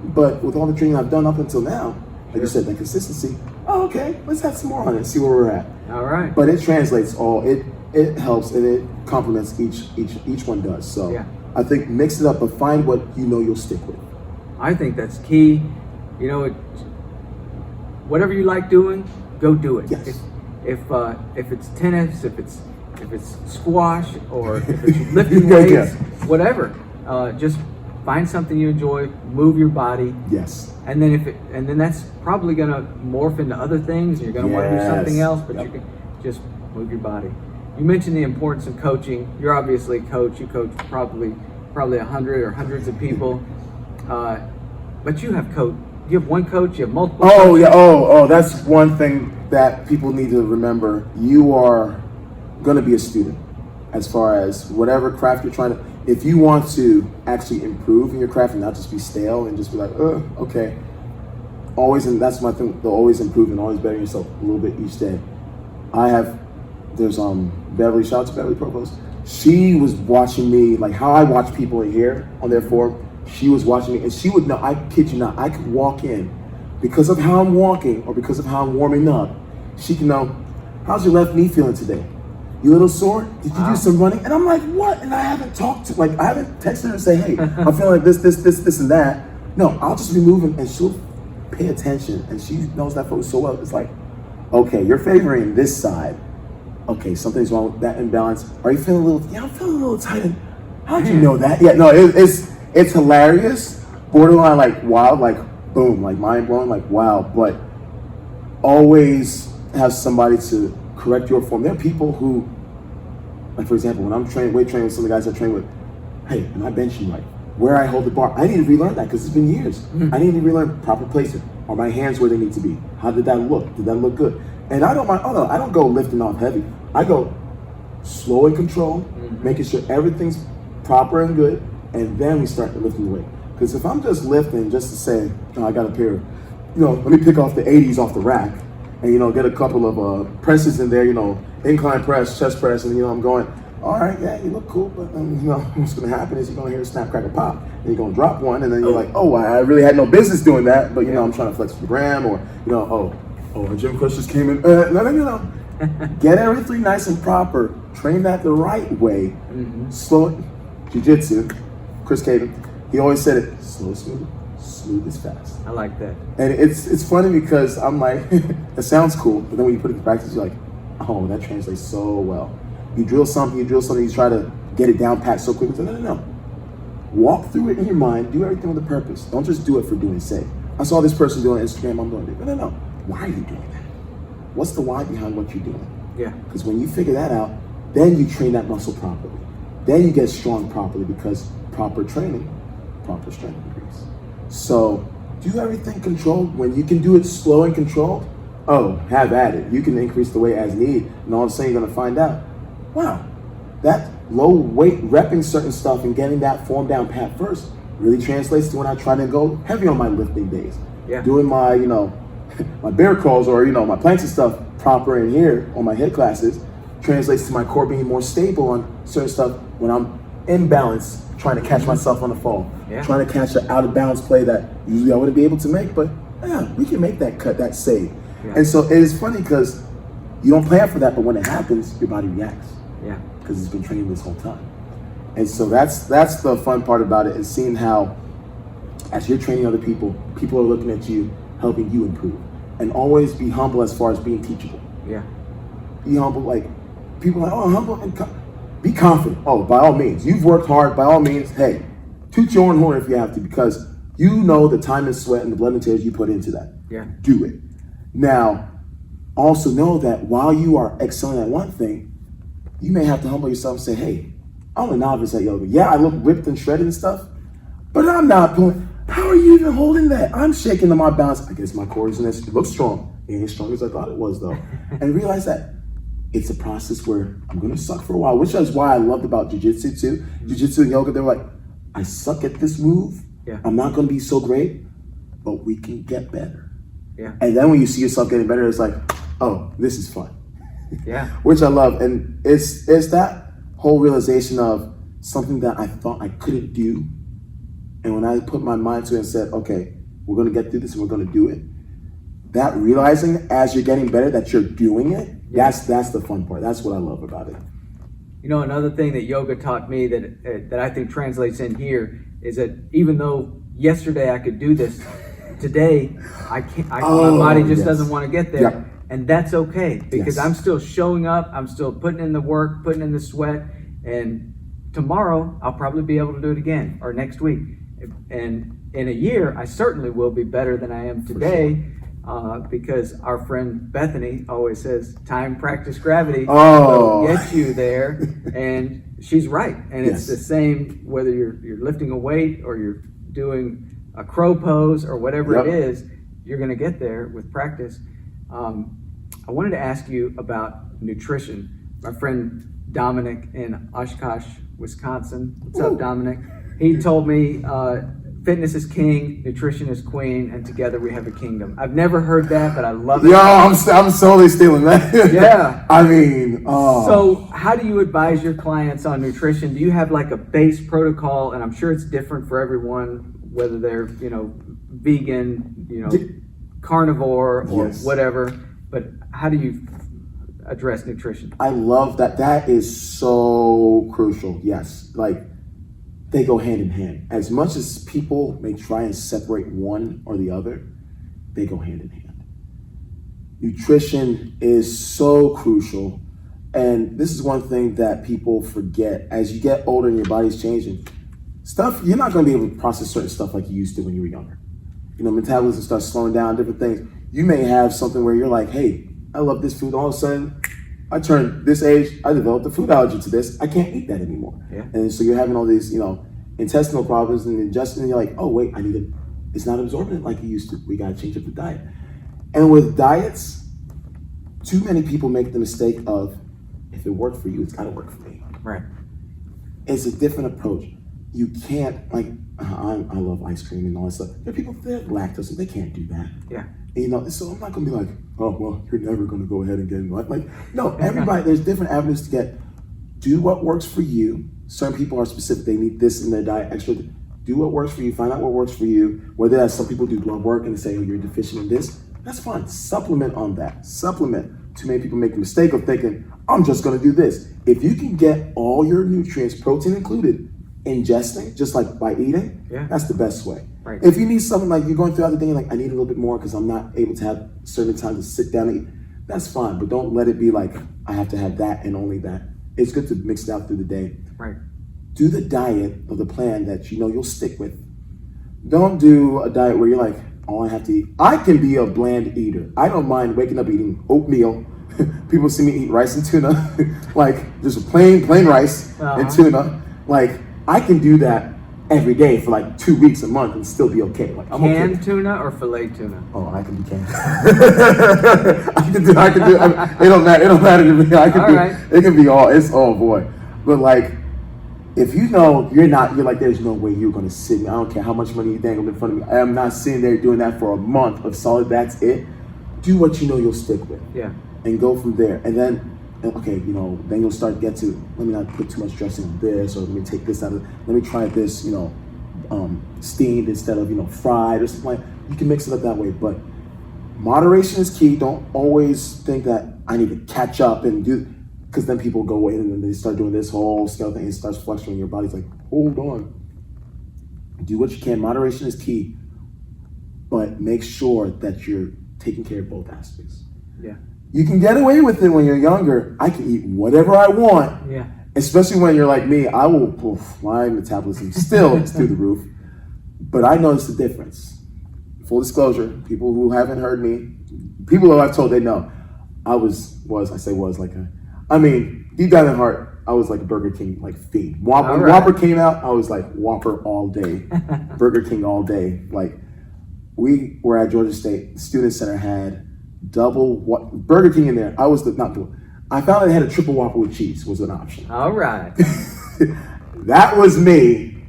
But with all the training I've done up until now, like you said, that consistency, oh, okay, let's have some more on it, see where we're at. All right. But it translates it helps and it complements each one does. So I think mix it up, but find what you'll stick with. I think that's key. Whatever you like doing, go do it. Yes. If it's tennis, if it's squash, or if it's lifting weights, whatever. Just find something you enjoy, move your body. Yes. And then that's probably gonna morph into other things. And you're gonna want to do something else, but you can just move your body. You mentioned the importance of coaching. You're obviously a coach. You coach probably 100 or hundreds of people. But you have one coach. You have multiple. Oh coaches. Yeah. Oh, that's one thing that people need to remember. You are going to be a student as far as whatever craft you're trying to. If you want to actually improve in your craft and not just be stale and just be like, okay, always, and that's my thing, always improving, always bettering yourself a little bit each day. There's Beverly, shout out to Beverly Provost. She was watching me, like how I watch people in here on their form. She was watching me and she would know, I kid you not, I could walk in because of how I'm walking or because of how I'm warming up. She can know, how's your left knee feeling today? You a little sore? Did you do some running? And I'm like, what? And I haven't I haven't texted her and say, hey, I'm feeling like this and that. No, I'll just be moving and she'll pay attention. And she knows that focus so well. It's like, okay, you're favoring this side. Okay, something's wrong with that imbalance. Are you feeling a little, I'm feeling a little tight. How'd you know that? Yeah, no, it's hilarious. Borderline like wild, like boom, like mind blowing, like wow. But always have somebody to correct your form. There are people who, like for example, when I'm weight training with some of the guys I train with, hey, am I benching right? Where I hold the bar, I need to relearn that because it's been years. Mm-hmm. I need to relearn proper placement. Are my hands where they need to be? How did that look? Did that look good? And I don't mind, I don't go lifting off heavy. I go slow and control, making sure everything's proper and good, and then we start lifting the weight. Because if I'm just lifting just to say, I got a pair of, let me pick off the 80s off the rack, and get a couple of presses in there, incline press, chest press, and I'm going, all right, yeah, you look cool, but what's gonna happen is you're gonna hear a snap, crack, a pop, and you're gonna drop one, and then you're like, oh, I really had no business doing that, but I'm trying to flex the gram, or a gym crush just came in. No. Get everything nice and proper. Train that the right way. Mm-hmm. Slow it. Jiu-jitsu. Chris Caden, he always said it, slow, smooth is fast. I like that. And it's funny because I'm like, it sounds cool, but then when you put it to practice, you're like, oh, that translates so well. You drill something, you try to get it down pat so quickly. No. Walk through it in your mind, do everything with a purpose. Don't just do it for doing sake. I saw this person doing Instagram, I'm doing it. No. Why are you doing that? What's the why behind what you're doing? Yeah. Because when you figure that out, then you train that muscle properly. then you get strong properly, because proper training, proper strength increase. So do everything controlled. When you can do it slow and controlled, oh, have at it. You can increase the weight as needed, and all of a sudden you're gonna find out, wow, that low weight repping certain stuff and getting that form down pat first really translates to when I try to go heavy on my lifting days. Yeah. Doing my, my bear crawls or, my planks and stuff proper in here on my HIIT classes translates to my core being more stable on certain stuff when I'm in balance, trying to catch myself on the fall, trying to catch an out of balance play that usually I wouldn't be able to make, but yeah, we can make that cut, that save. Yeah. And so it is funny because you don't plan for that, but when it happens, your body reacts. Yeah. Because it's been training this whole time. And so that's the fun part about it, is seeing how as you're training other people, people are looking at you, helping you improve. And always be humble as far as being teachable. Yeah. Be humble, like people are like, oh, humble and be confident. Oh, by all means, you've worked hard. By all means, hey, toot your own horn if you have to, because you know the time and sweat and the blood and tears you put into that. Yeah. Do it. Now, also know that while you are excelling at one thing, you may have to humble yourself and say, hey, I'm a novice at yoga. Yeah, I look ripped and shredded and stuff, but I'm not pulling. How are you even holding that? I'm shaking to my balance. I guess my core is in this. It looks strong. It ain't as strong as I thought it was, though. And realize that it's a process where I'm going to suck for a while, which is why I loved about jiu-jitsu too. Jiu-jitsu and yoga, they're like, I suck at this move. Yeah. I'm not going to be so great, but we can get better. Yeah. And then when you see yourself getting better, it's like, oh, this is fun. Yeah. Which I love. And it's that whole realization of something that I thought I couldn't do. And when I put my mind to it and said, okay, we're going to get through this and we're going to do it. That realizing as you're getting better that you're doing it, that's the fun part. That's what I love about it. Another thing that yoga taught me that I think translates in here is that even though yesterday I could do this, today I can't. My body just doesn't want to get there, Yeah. and that's okay because Yes. I'm still showing up. I'm still putting in the work, putting in the sweat, and tomorrow I'll probably be able to do it again, or next week, and in a year I certainly will be better than I am today. Because our friend Bethany always says, time, practice, gravity will get you there. And she's right. And it's the same whether you're lifting a weight or you're doing a crow pose or whatever it is, you're going to get there with practice. I wanted to ask you about nutrition. My friend Dominic in Oshkosh, Wisconsin. What's up, Dominic? He told me, fitness is king, nutrition is queen, and together we have a kingdom. I've never heard that, but I love it. Yo, I'm totally stealing that. Yeah. I mean, So how do you advise your clients on nutrition? Do you have like a base protocol? And I'm sure it's different for everyone, whether they're, vegan, carnivore or whatever, but how do you address nutrition? I love that. That is so crucial. Yes. Like, they go hand in hand. As much as people may try and separate one or the other, they go hand in hand. Nutrition is so crucial. And this is one thing that people forget. As you get older and your body's changing, you're not going to be able to process certain stuff like you used to when you were younger. Metabolism starts slowing down, different things. You may have something where you're like, hey, I love this food. All of a sudden, I turned this age, I developed a food allergy to this. I can't eat that anymore. Yeah. And so you're having all these, intestinal problems and ingestion, and you're like, oh, wait, it's not absorbing it like it used to. We got to change up the diet. And with diets, too many people make the mistake of, if it worked for you, it's got to work for me. Right. It's a different approach. You can't, I love ice cream and all that stuff. There are people that have lactose, they can't do that. Yeah. And, so I'm not going to be like, oh, well, you're never going to go ahead and get in. Like, no, everybody, there's different avenues to get. Do what works for you. Certain people are specific. They need this in their diet extra. Do what works for you. Find out what works for you. Whether that's some people do blood work and they say, oh, you're deficient in this. That's fine. Supplement on that. Supplement. Too many people make the mistake of thinking, I'm just going to do this. If you can get all your nutrients, protein included, ingesting, just like by eating, that's the best way. Right. If you need something like you're going throughout the day, you're like, I need a little bit more because I'm not able to have certain times to sit down and eat, that's fine. But don't let it be like, I have to have that and only that. It's good to mix it out through the day. Right. Do the diet or the plan that you'll stick with. Don't do a diet where you're like, all I have to eat. I can be a bland eater. I don't mind waking up eating oatmeal. People see me eat rice and tuna, like just plain rice and tuna. Like I can do that every day for like 2 weeks, a month, and still be okay. Like I'm canned okay. tuna or fillet tuna? Oh, I can do canned. I can do. It don't matter. It don't matter to me. I can do. Right. It can be all. It's oh boy. But like, if you know you're like, there's no way you're gonna sit me. I don't care how much money you dangle in front of me. I am not sitting there doing that for a month of solid. That's it. Do what you know you'll stick with. Yeah. And go from there. And then, okay, then you'll start to get to, let me not put too much dressing on this, or let me take this out of, let me try this, steamed instead of, fried or something like that. You can mix it up that way, but moderation is key. Don't always think that I need to catch up and do, because then people go in and they start doing this whole scale thing. It starts fluctuating. Your body's like, hold on. Do what you can. Moderation is key, but make sure that you're taking care of both aspects. Yeah. You can get away with it when you're younger. I can eat whatever I want. Yeah. Especially when you're like me, my metabolism still is through the roof. But I noticed the difference. Full disclosure, people who haven't heard me, people who I've told, they know. Deep down in heart, I was like a Burger King fiend. When Whopper came out, I was like Whopper all day. Burger King all day. Like, we were at Georgia State, the Student Center had Burger King in there. I found they had a triple Whopper with cheese was an option. All right. That was me.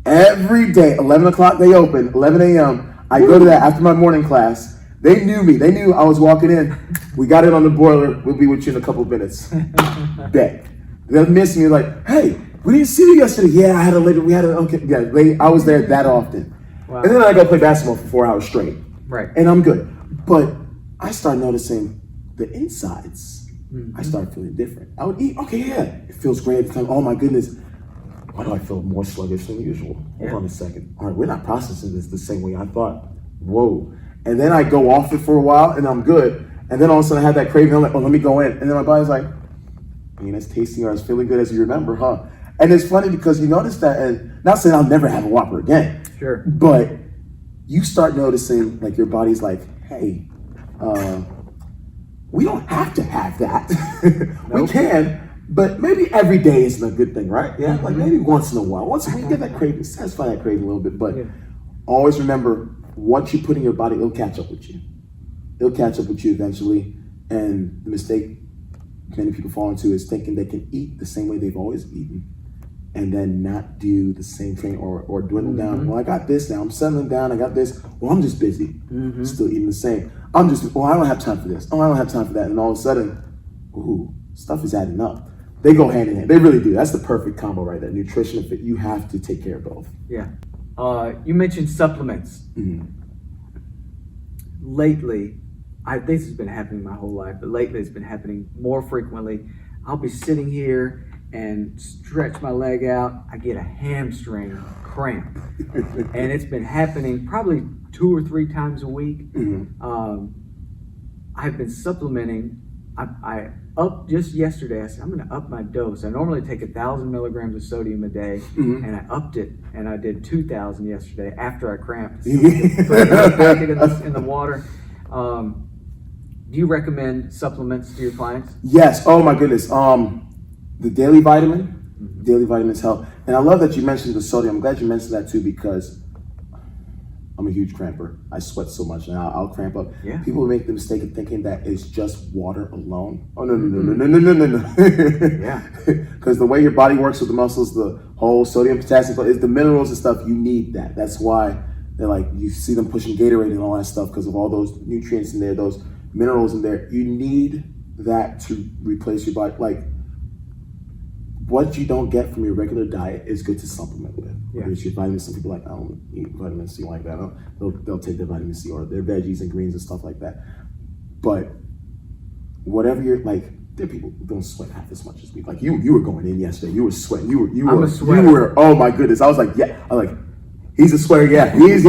Every day, 11 o'clock they open, 11 a.m. I go to that after my morning class. They knew me. They knew I was walking in. We got it on the boiler. We'll be with you in a couple of minutes. Bet. They'll miss me like, hey, we didn't see you yesterday. Yeah, I was there that often. Wow. And then I go play basketball for 4 hours straight. Right. And I'm good. But I started noticing the insides. I started feeling different. I would eat, okay, yeah, it feels great. It's like, oh my goodness, why do I feel more sluggish than usual? Hold on a second. All right, we're not processing this the same way I thought. Whoa. And then I go off it for a while and I'm good. And then all of a sudden I had that craving. I'm like, oh, let me go in. And then my body's like, it's tasting or it's feeling good as you remember, huh? And it's funny because you notice that, and not saying I'll never have a Whopper again. Sure. But you start noticing like your body's like, hey, we don't have to have that. Nope. We can, but maybe every day isn't a good thing, right? Yeah, like maybe once in a while. Once we get that craving, satisfy that craving a little bit, but always remember what you put in your body, it'll catch up with you. It'll catch up with you eventually. And the mistake many people fall into is thinking they can eat the same way they've always eaten and then not do the same thing or dwindle down. Well, I got this now. I'm settling down. I got this. Well, I'm just busy. Still eating the same. I don't have time for this. Oh, I don't have time for that. And all of a sudden, stuff is adding up. They go hand in hand. They really do. That's the perfect combo right there. Nutrition and fit. You have to take care of both. Yeah. You mentioned supplements. Lately, this has been happening my whole life, but lately it's been happening more frequently. I'll be sitting here and stretch my leg out. I get a hamstring cramp. And it's been happening probably 2 or 3 times a week. I've been supplementing. I upped just yesterday. I said, I'm going to up my dose. I normally take 1,000 milligrams of sodium a day, and I upped it, and I did 2,000 yesterday after I cramped. So put another packet in the water. Do you recommend supplements to your clients? Yes. Oh my goodness. The daily vitamins help. And I love that you mentioned the sodium. I'm glad you mentioned that too, because I'm a huge cramper. I sweat so much and I'll cramp up. Yeah. People make the mistake of thinking that it's just water alone. Oh, no. Yeah. Because the way your body works with the muscles, the whole sodium, potassium, is the minerals and stuff, you need that. That's why they're like, you see them pushing Gatorade and all that stuff because of all those nutrients in there, those minerals in there. You need that to replace your body. Like, what you don't get from your regular diet is good to supplement with. Whether it's your vitamins, some people are like, I don't eat vitamin C like that. They'll take their vitamin C or their veggies and greens and stuff like that. But whatever you're like, there are people who don't sweat half as much as me. Like you were going in yesterday. You were sweating. I'm a sweater. You were. Oh my goodness. I was like, yeah. I'm like, he's a sweater. Yeah. He's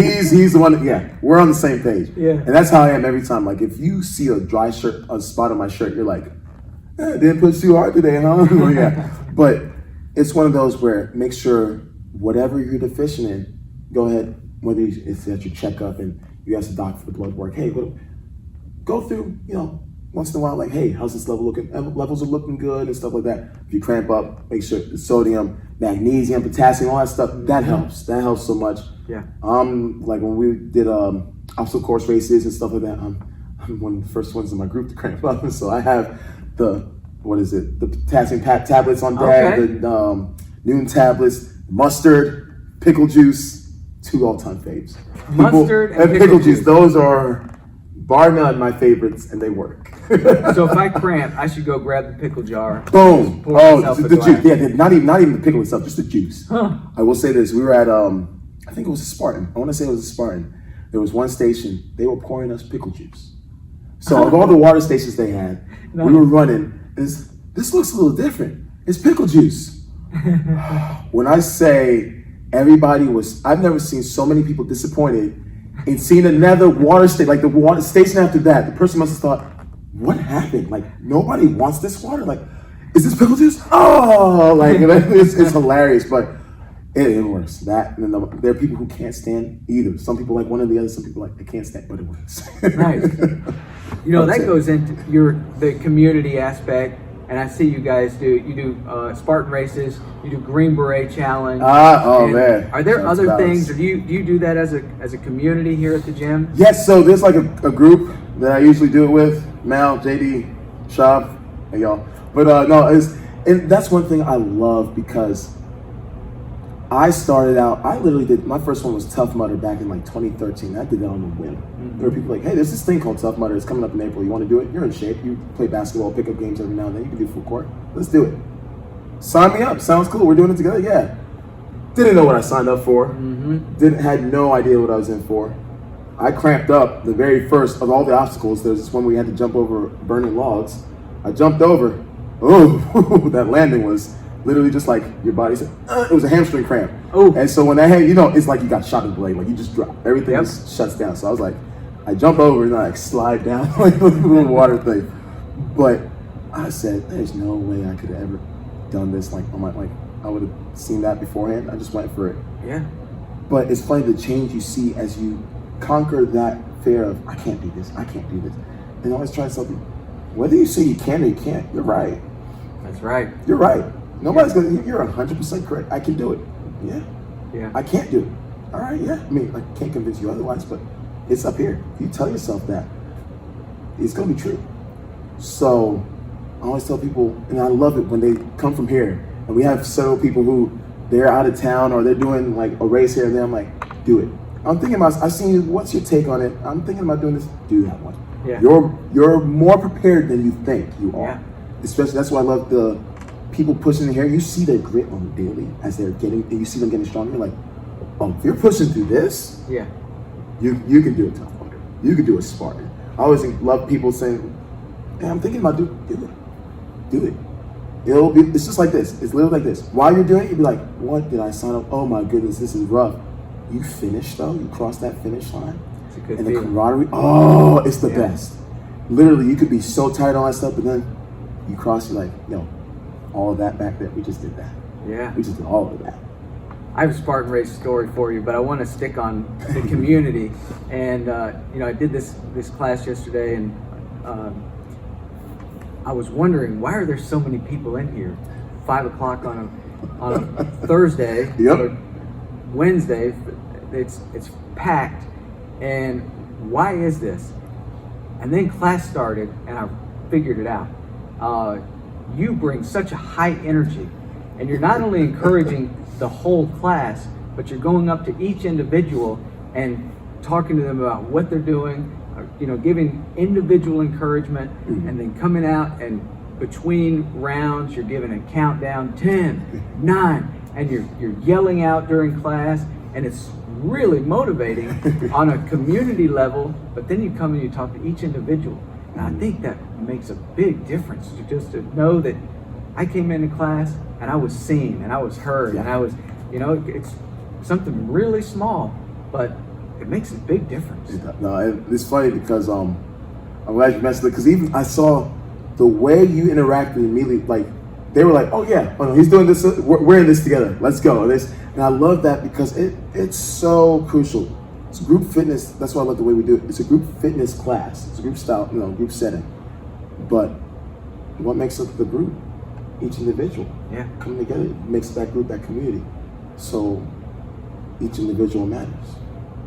the one. Yeah. We're on the same page. Yeah. And that's how I am every time. Like if you see a dry shirt, a spot on my shirt, you're like, didn't push too hard today, huh? Yeah. But it's one of those where make sure whatever you're deficient in, go ahead, whether it's at your checkup and you ask the doctor for the blood work. Hey, go through, once in a while, like, hey, how's this level looking? Levels are looking good and stuff like that. If you cramp up, make sure the sodium, magnesium, potassium, all that stuff, that helps. That helps so much. Yeah. Like when we did obstacle course races and stuff like that, I'm one of the first ones in my group to cramp up. So I have the potassium tablets on deck, the noon tablets, mustard, pickle juice, 2 all-time faves. Mustard and pickle juice. Those are, bar none, my favorites, and they work. So if I cramp, I should go grab the pickle jar. Boom. Oh, the juice. Yeah, not even the pickle itself, just the juice. Huh. I will say this. We were at, I think it was a Spartan. I want to say it was a Spartan. There was one station, they were pouring us pickle juice. So of all the water stations they had, we were running. This looks a little different. It's pickle juice. When I say everybody was, I've never seen so many people disappointed in seeing another water station, like the water station after that. The person must have thought, what happened? Like, nobody wants this water? Like, is this pickle juice? Oh, like, it's hilarious, but it works. That, and then there are people who can't stand either. Some people like one or the other, some people like, they can't stand, but it works. Nice. That goes into the community aspect. And I see you guys do Spartan races, you do Green Beret challenge. Man. Are there other things, or do you do that as a community here at the gym? Yes, so there's like a group that I usually do it with, Mal, JD, Shab, and y'all. But and that's one thing I love because I started out, I literally did, my first one was Tough Mudder back in like 2013. I did that on a whim. Mm-hmm. There were people like, hey, there's this thing called Tough Mudder. It's coming up in April. You want to do it? You're in shape. You play basketball, pick up games every now and then. You can do full court. Let's do it. Sign me up. Sounds cool. We're doing it together. Yeah. Didn't know what I signed up for. Mm-hmm. Had no idea what I was in for. I cramped up the very first of all the obstacles. There's this one where we had to jump over burning logs. I jumped over. Oh, that landing was literally just like your body said, it was a hamstring cramp. Oh. And so when that it's like you got shot in the leg, like you just drop. Everything just shuts down. So I was like, I jump over and I like slide down like a little water thing. But I said, there's no way I could have ever done this like on I would have seen that beforehand. I just went for it. Yeah. But it's funny the change you see as you conquer that fear of I can't do this, and always try something. Whether you say you can or you can't, you're right. That's right. You're right. Nobody's gonna. You're 100% correct. I can do it. Yeah. Yeah. I can't do it. All right. Yeah. I mean, I can't convince you otherwise, but it's up here. If you tell yourself that, it's gonna be true. So I always tell people, and I love it when they come from here, and we have several people who they're out of town or they're doing like a race here and there. I'm like, do it. I'm thinking about. I've seen you. What's your take on it? I'm thinking about doing this. Do that one. Yeah. You're more prepared than you think you are. Yeah. Especially that's why I love the people pushing in here. You see their grit on the daily as they're getting, and you see them getting stronger. You're like, oh, if you're pushing through this, yeah, you can do a Tough Mudder. You can do a Spartan. I always love people saying, hey, I'm thinking about do it. It's just like this. It's literally like this. While you're doing it, you'll be like, what did I sign up? Oh my goodness, this is rough. You finish though. You cross that finish line. It's a good and feeling. The camaraderie. Oh, it's the best. Literally, you could be so tired on that stuff, but then you cross. You're like, yo, all of that back there. We just did that. Yeah. We just did all of that. I have a Spartan race story for you, but I want to stick on the community. And I did this class yesterday, and I was wondering, why are there so many people in here? 5 o'clock on a Thursday. Yep. Or Wednesday, it's packed, and why is this? And then class started, and I figured it out. You bring such a high energy, and you're not only encouraging the whole class, but you're going up to each individual and talking to them about what they're doing, giving individual encouragement, and then coming out and between rounds, you're giving a countdown, 10, 9, and you're yelling out during class, and it's really motivating on a community level. But then you come and you talk to each individual, and I think that makes a big difference to know that I came into class and I was seen and I was heard, and I was, it's something really small, but it makes a big difference. No, it's funny because I'm glad you mentioned it, because even I saw the way you interacted immediately, like they were like, oh yeah, he's doing this, we're in this together, let's go. And I love that because it's so crucial. It's group fitness. That's why I love the way we do it. It's a group fitness class. It's a group style, group setting. But what makes up the group? Each individual. Yeah. Coming together makes that group, that community. So each individual matters.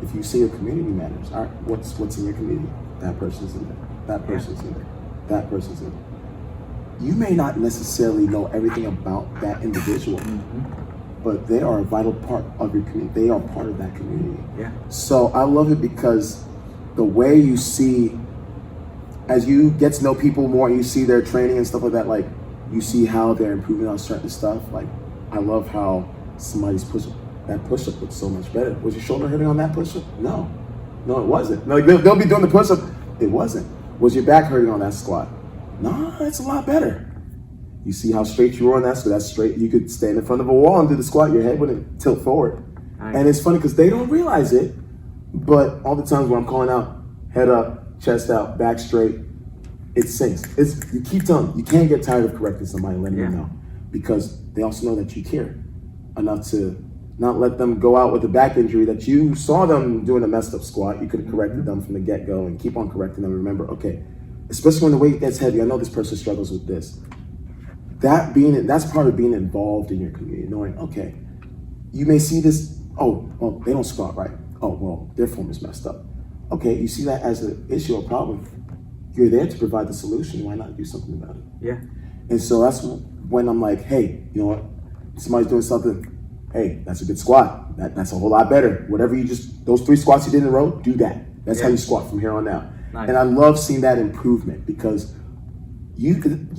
If you say your community matters, all right, what's in your community? That person's in there. That person's in there. That person's in there. You may not necessarily know everything about that individual, but they are a vital part of your community. They are part of that community. Yeah. So I love it because the way you see, as you get to know people more, you see their training and stuff like that, like you see how they're improving on certain stuff. Like I love how somebody's that push-up looks so much better. Was your shoulder hurting on that push-up? No, it wasn't. Like they'll be doing the push-up. It wasn't. Was your back hurting on that squat? No, it's a lot better. You see how straight you were on that, so that's straight. You could stand in front of a wall and do the squat, your head wouldn't tilt forward. Nice. And it's funny because they don't realize it, but all the times when I'm calling out, head up, chest out, back straight, it sinks. You keep telling them, you can't get tired of correcting somebody and letting them know, because they also know that you care enough to not let them go out with a back injury that you saw them doing a messed up squat. You could have corrected them from the get-go and keep on correcting them. Remember, okay, especially when the weight gets heavy, I know this person struggles with this. That's part of being involved in your community, knowing, okay, you may see this, oh, well, they don't squat right. Oh, well, their form is messed up. Okay, you see that as an issue or problem. You're there to provide the solution. Why not do something about it? Yeah. And so that's when I'm like, hey, you know what? Somebody's doing something. Hey, that's a good squat. That's a whole lot better. Whatever those 3 squats you did in a row, do that. That's how you squat from here on out. Nice. And I love seeing that improvement because you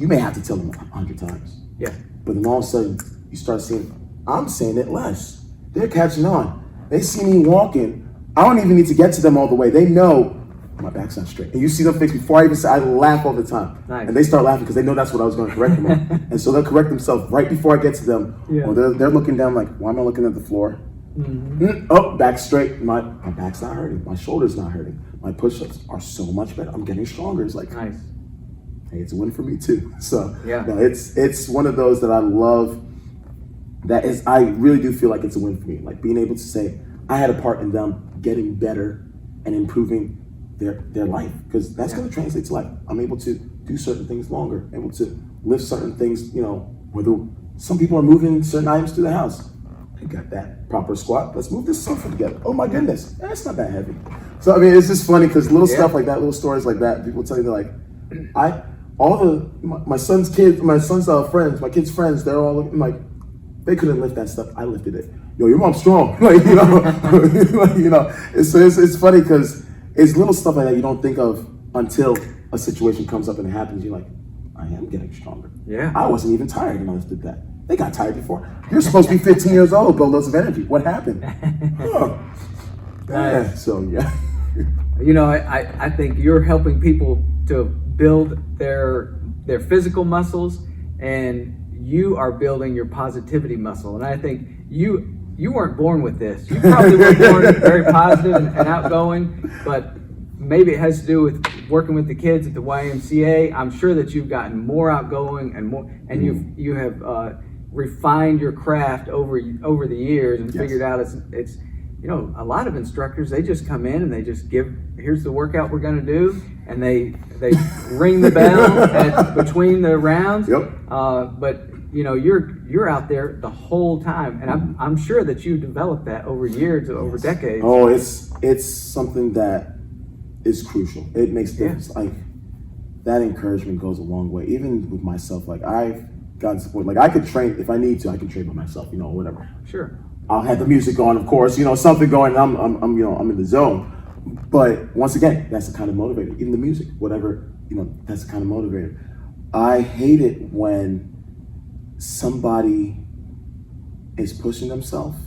may have to tell them 100 times. Yeah. But then all of a sudden, you start seeing, I'm saying it less. They're catching on. They see me walking. I don't even need to get to them all the way. They know my back's not straight. And you see them face before I even say, I laugh all the time. Nice. And they start laughing because they know that's what I was going to correct them on. And so they'll correct themselves right before I get to them. Yeah. Or they're looking down like, why am I looking at the floor? Oh, back straight. My back's not hurting. My shoulder's not hurting. My push-ups are so much better. I'm getting stronger. It's like, nice. Hey, it's a win for me too. So yeah, no, it's one of those that I love. I really do feel like it's a win for me. Like being able to say I had a part in them getting better and improving their life, because that's going to translate to life. I'm able to do certain things longer, able to lift certain things. Whether some people are moving certain items through the house. I got that proper squat. Let's move this sofa together. Oh my goodness, that's not that heavy. So I mean, it's just funny because little stuff like that, little stories like that. People tell you they're like, my son's kids, my son's friends, my kids' friends, they're all looking like they couldn't lift that stuff. I lifted it. Yo, your mom's strong. It's funny because it's little stuff like that you don't think of until a situation comes up and it happens. You're like, I am getting stronger. Yeah. I wasn't even tired when I lifted that. They got tired before. You're supposed to be 15 years old, build loads of energy. What happened? Yeah. So yeah. I think you're helping people to build their physical muscles, and you are building your positivity muscle. And I think you weren't born with this. You probably were born very positive and outgoing, but maybe it has to do with working with the kids at the YMCA. I'm sure that you've gotten more outgoing and more, and you have refined your craft over the years and figured out it's a lot of instructors, they just come in and they just here's the workout we're going to do, and they ring the bell between the rounds. Yep. But you're out there the whole time, and I'm sure that you developed that over years, over decades. Oh, it's something that is crucial. It makes difference. Like that encouragement goes a long way. Even with myself, like I've gotten support. Like I could train if I need to. I can train by myself. Whatever. Sure. I'll have the music on, of course. Something going. I'm in the zone. But once again, that's the kind of motivator. Even the music, whatever. That's the kind of motivator. I hate it when somebody is pushing themselves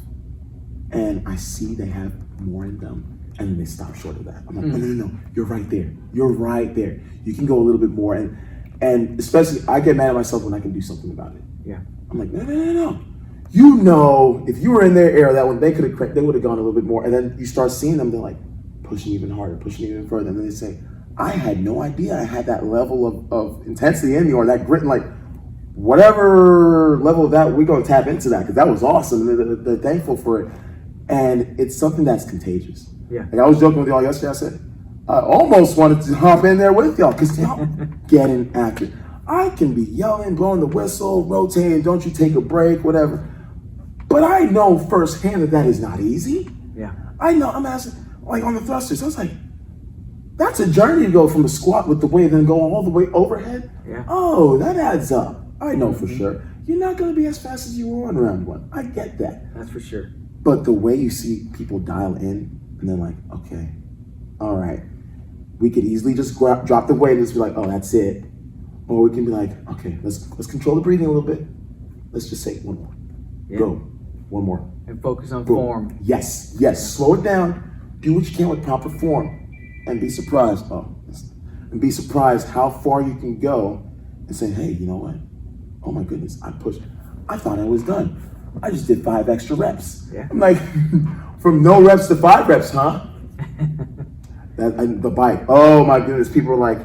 and I see they have more in them and then they stop short of that. I'm like, no, you're right there. You're right there. You can go a little bit more. And especially, I get mad at myself when I can do something about it. Yeah. I'm like, no. If you were in their era, that one, they would have gone a little bit more. And then you start seeing them, they're like pushing even harder, pushing even further. And then they say, I had no idea I had that level of intensity in me, or that grit, and like, whatever level of that, we're going to tap into that because that was awesome. And they're thankful for it. And it's something that's contagious. Yeah. Like I was joking with y'all yesterday. I said, I almost wanted to hop in there with y'all because y'all getting after it. I can be yelling, blowing the whistle, rotating, don't you take a break, whatever. But I know firsthand that is not easy. Yeah. I know, I'm asking, like on the thrusters, I was like, that's a journey to go from a squat with the weight, then go all the way overhead. Yeah. Oh, that adds up. I know for sure. You're not going to be as fast as you were on round one. I get that. That's for sure. But the way you see people dial in, and they're like, okay, all right, we could easily just drop the weight and just be like, oh, that's it. Or we can be like, okay, let's control the breathing a little bit. Let's just say one more. Yeah. Go. One more. And focus on Boom. form. Yes. Slow it down. Do what you can with proper form. And be surprised. And be surprised how far you can go and say, hey, you know what? Oh my goodness, I pushed. I thought I was done. I just did 5 extra reps. Yeah. I'm like, from no reps to 5 reps, huh? And the bike. Oh my goodness, people are like,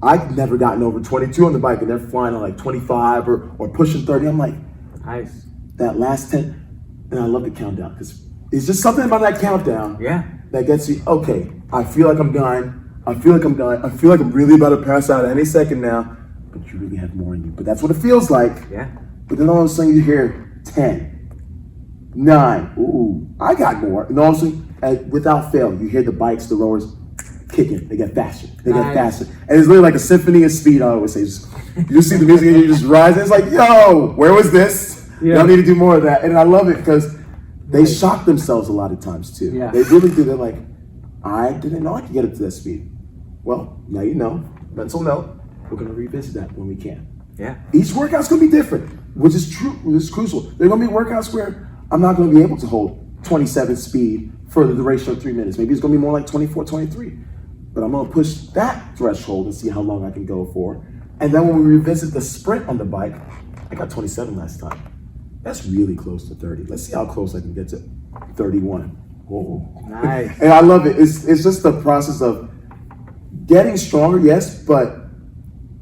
I've never gotten over 22 on the bike, and they're flying on like 25 or pushing 30. I'm like, nice. That last 10, and I love the countdown because it's just something about that countdown that gets you, okay, I feel like I'm done. I feel like I'm really about to pass out any second now, but you really have more in you. But that's what it feels like. Yeah. But then all of a sudden you hear 10, 9, ooh, I got more. And all of a sudden, without fail, you hear the bikes, the rowers kicking. They get faster. They get faster. And it's literally like a symphony of speed, I always say. You just see the music and you just rise. And it's like, yo, where was this? Yeah. Y'all need to do more of that. And I love it because they shock themselves a lot of times too. Yeah. They really do. They're like, I didn't know I could get up to that speed. Well, now you know. Mental note. We're going to revisit that when we can. Yeah. Each workout's going to be different, which is true, which is crucial. There are going to be workouts where I'm not going to be able to hold 27 speed for the duration of 3 minutes. Maybe it's going to be more like 24, 23. But I'm going to push that threshold and see how long I can go for. And then when we revisit the sprint on the bike, I got 27 last time. That's really close to 30. Let's see how close I can get to 31. Whoa. Nice. And I love it. It's just the process of getting stronger, yes, but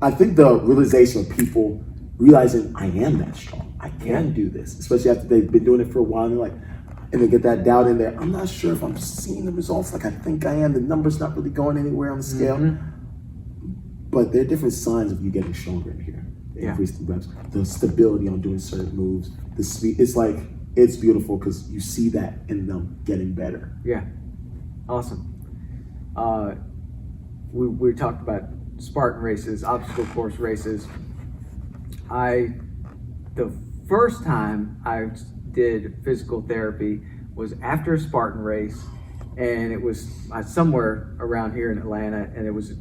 I think the realization of people realizing I am that strong. I can do this, especially after they've been doing it for a while and they're like, and they get that doubt in there. I'm not sure if I'm seeing the results like I think I am. The number's not really going anywhere on the scale. But there are different signs of you getting stronger in here. Increase the reps, the stability on doing certain moves, the speed. It's like, it's beautiful because you see that in them getting better. Yeah. Awesome. We talked about Spartan races, obstacle course races. The first time I did physical therapy was after a Spartan race, and it was somewhere around here in Atlanta, and it was a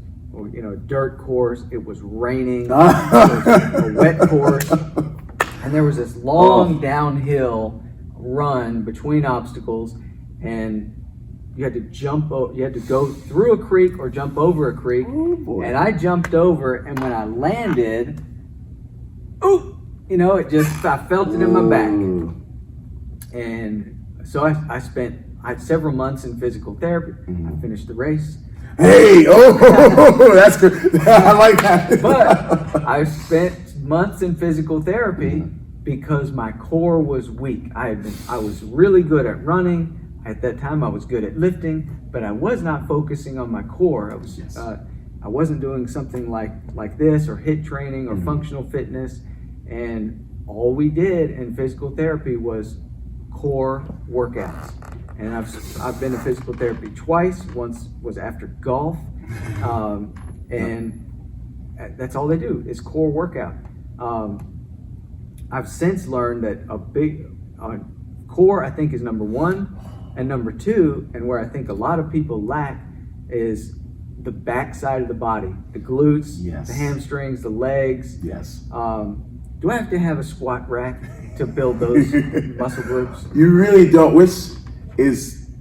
dirt course. It was raining. It was a wet course, and there was this long downhill run between obstacles, and you had to go through a creek or jump over a creek. And I jumped over, and when I landed, I felt it in my back. And so I had several months in physical therapy. I finished the race. Hey, that's good. I like that. But I spent months in physical therapy because my core was weak. I was really good at running. At that time, I was good at lifting, but I was not focusing on my core. I wasn't doing something like this or HIIT training or functional fitness, and all we did in physical therapy was core workouts. And I've been to physical therapy twice. Once was after golf, and that's all they do is core workout. I've since learned that a big core, I think, is number one. And number two, and where I think a lot of people lack, is the back side of the body, the glutes, the hamstrings, the legs. Yes. Do I have to have a squat rack to build those muscle groups? You really don't, which is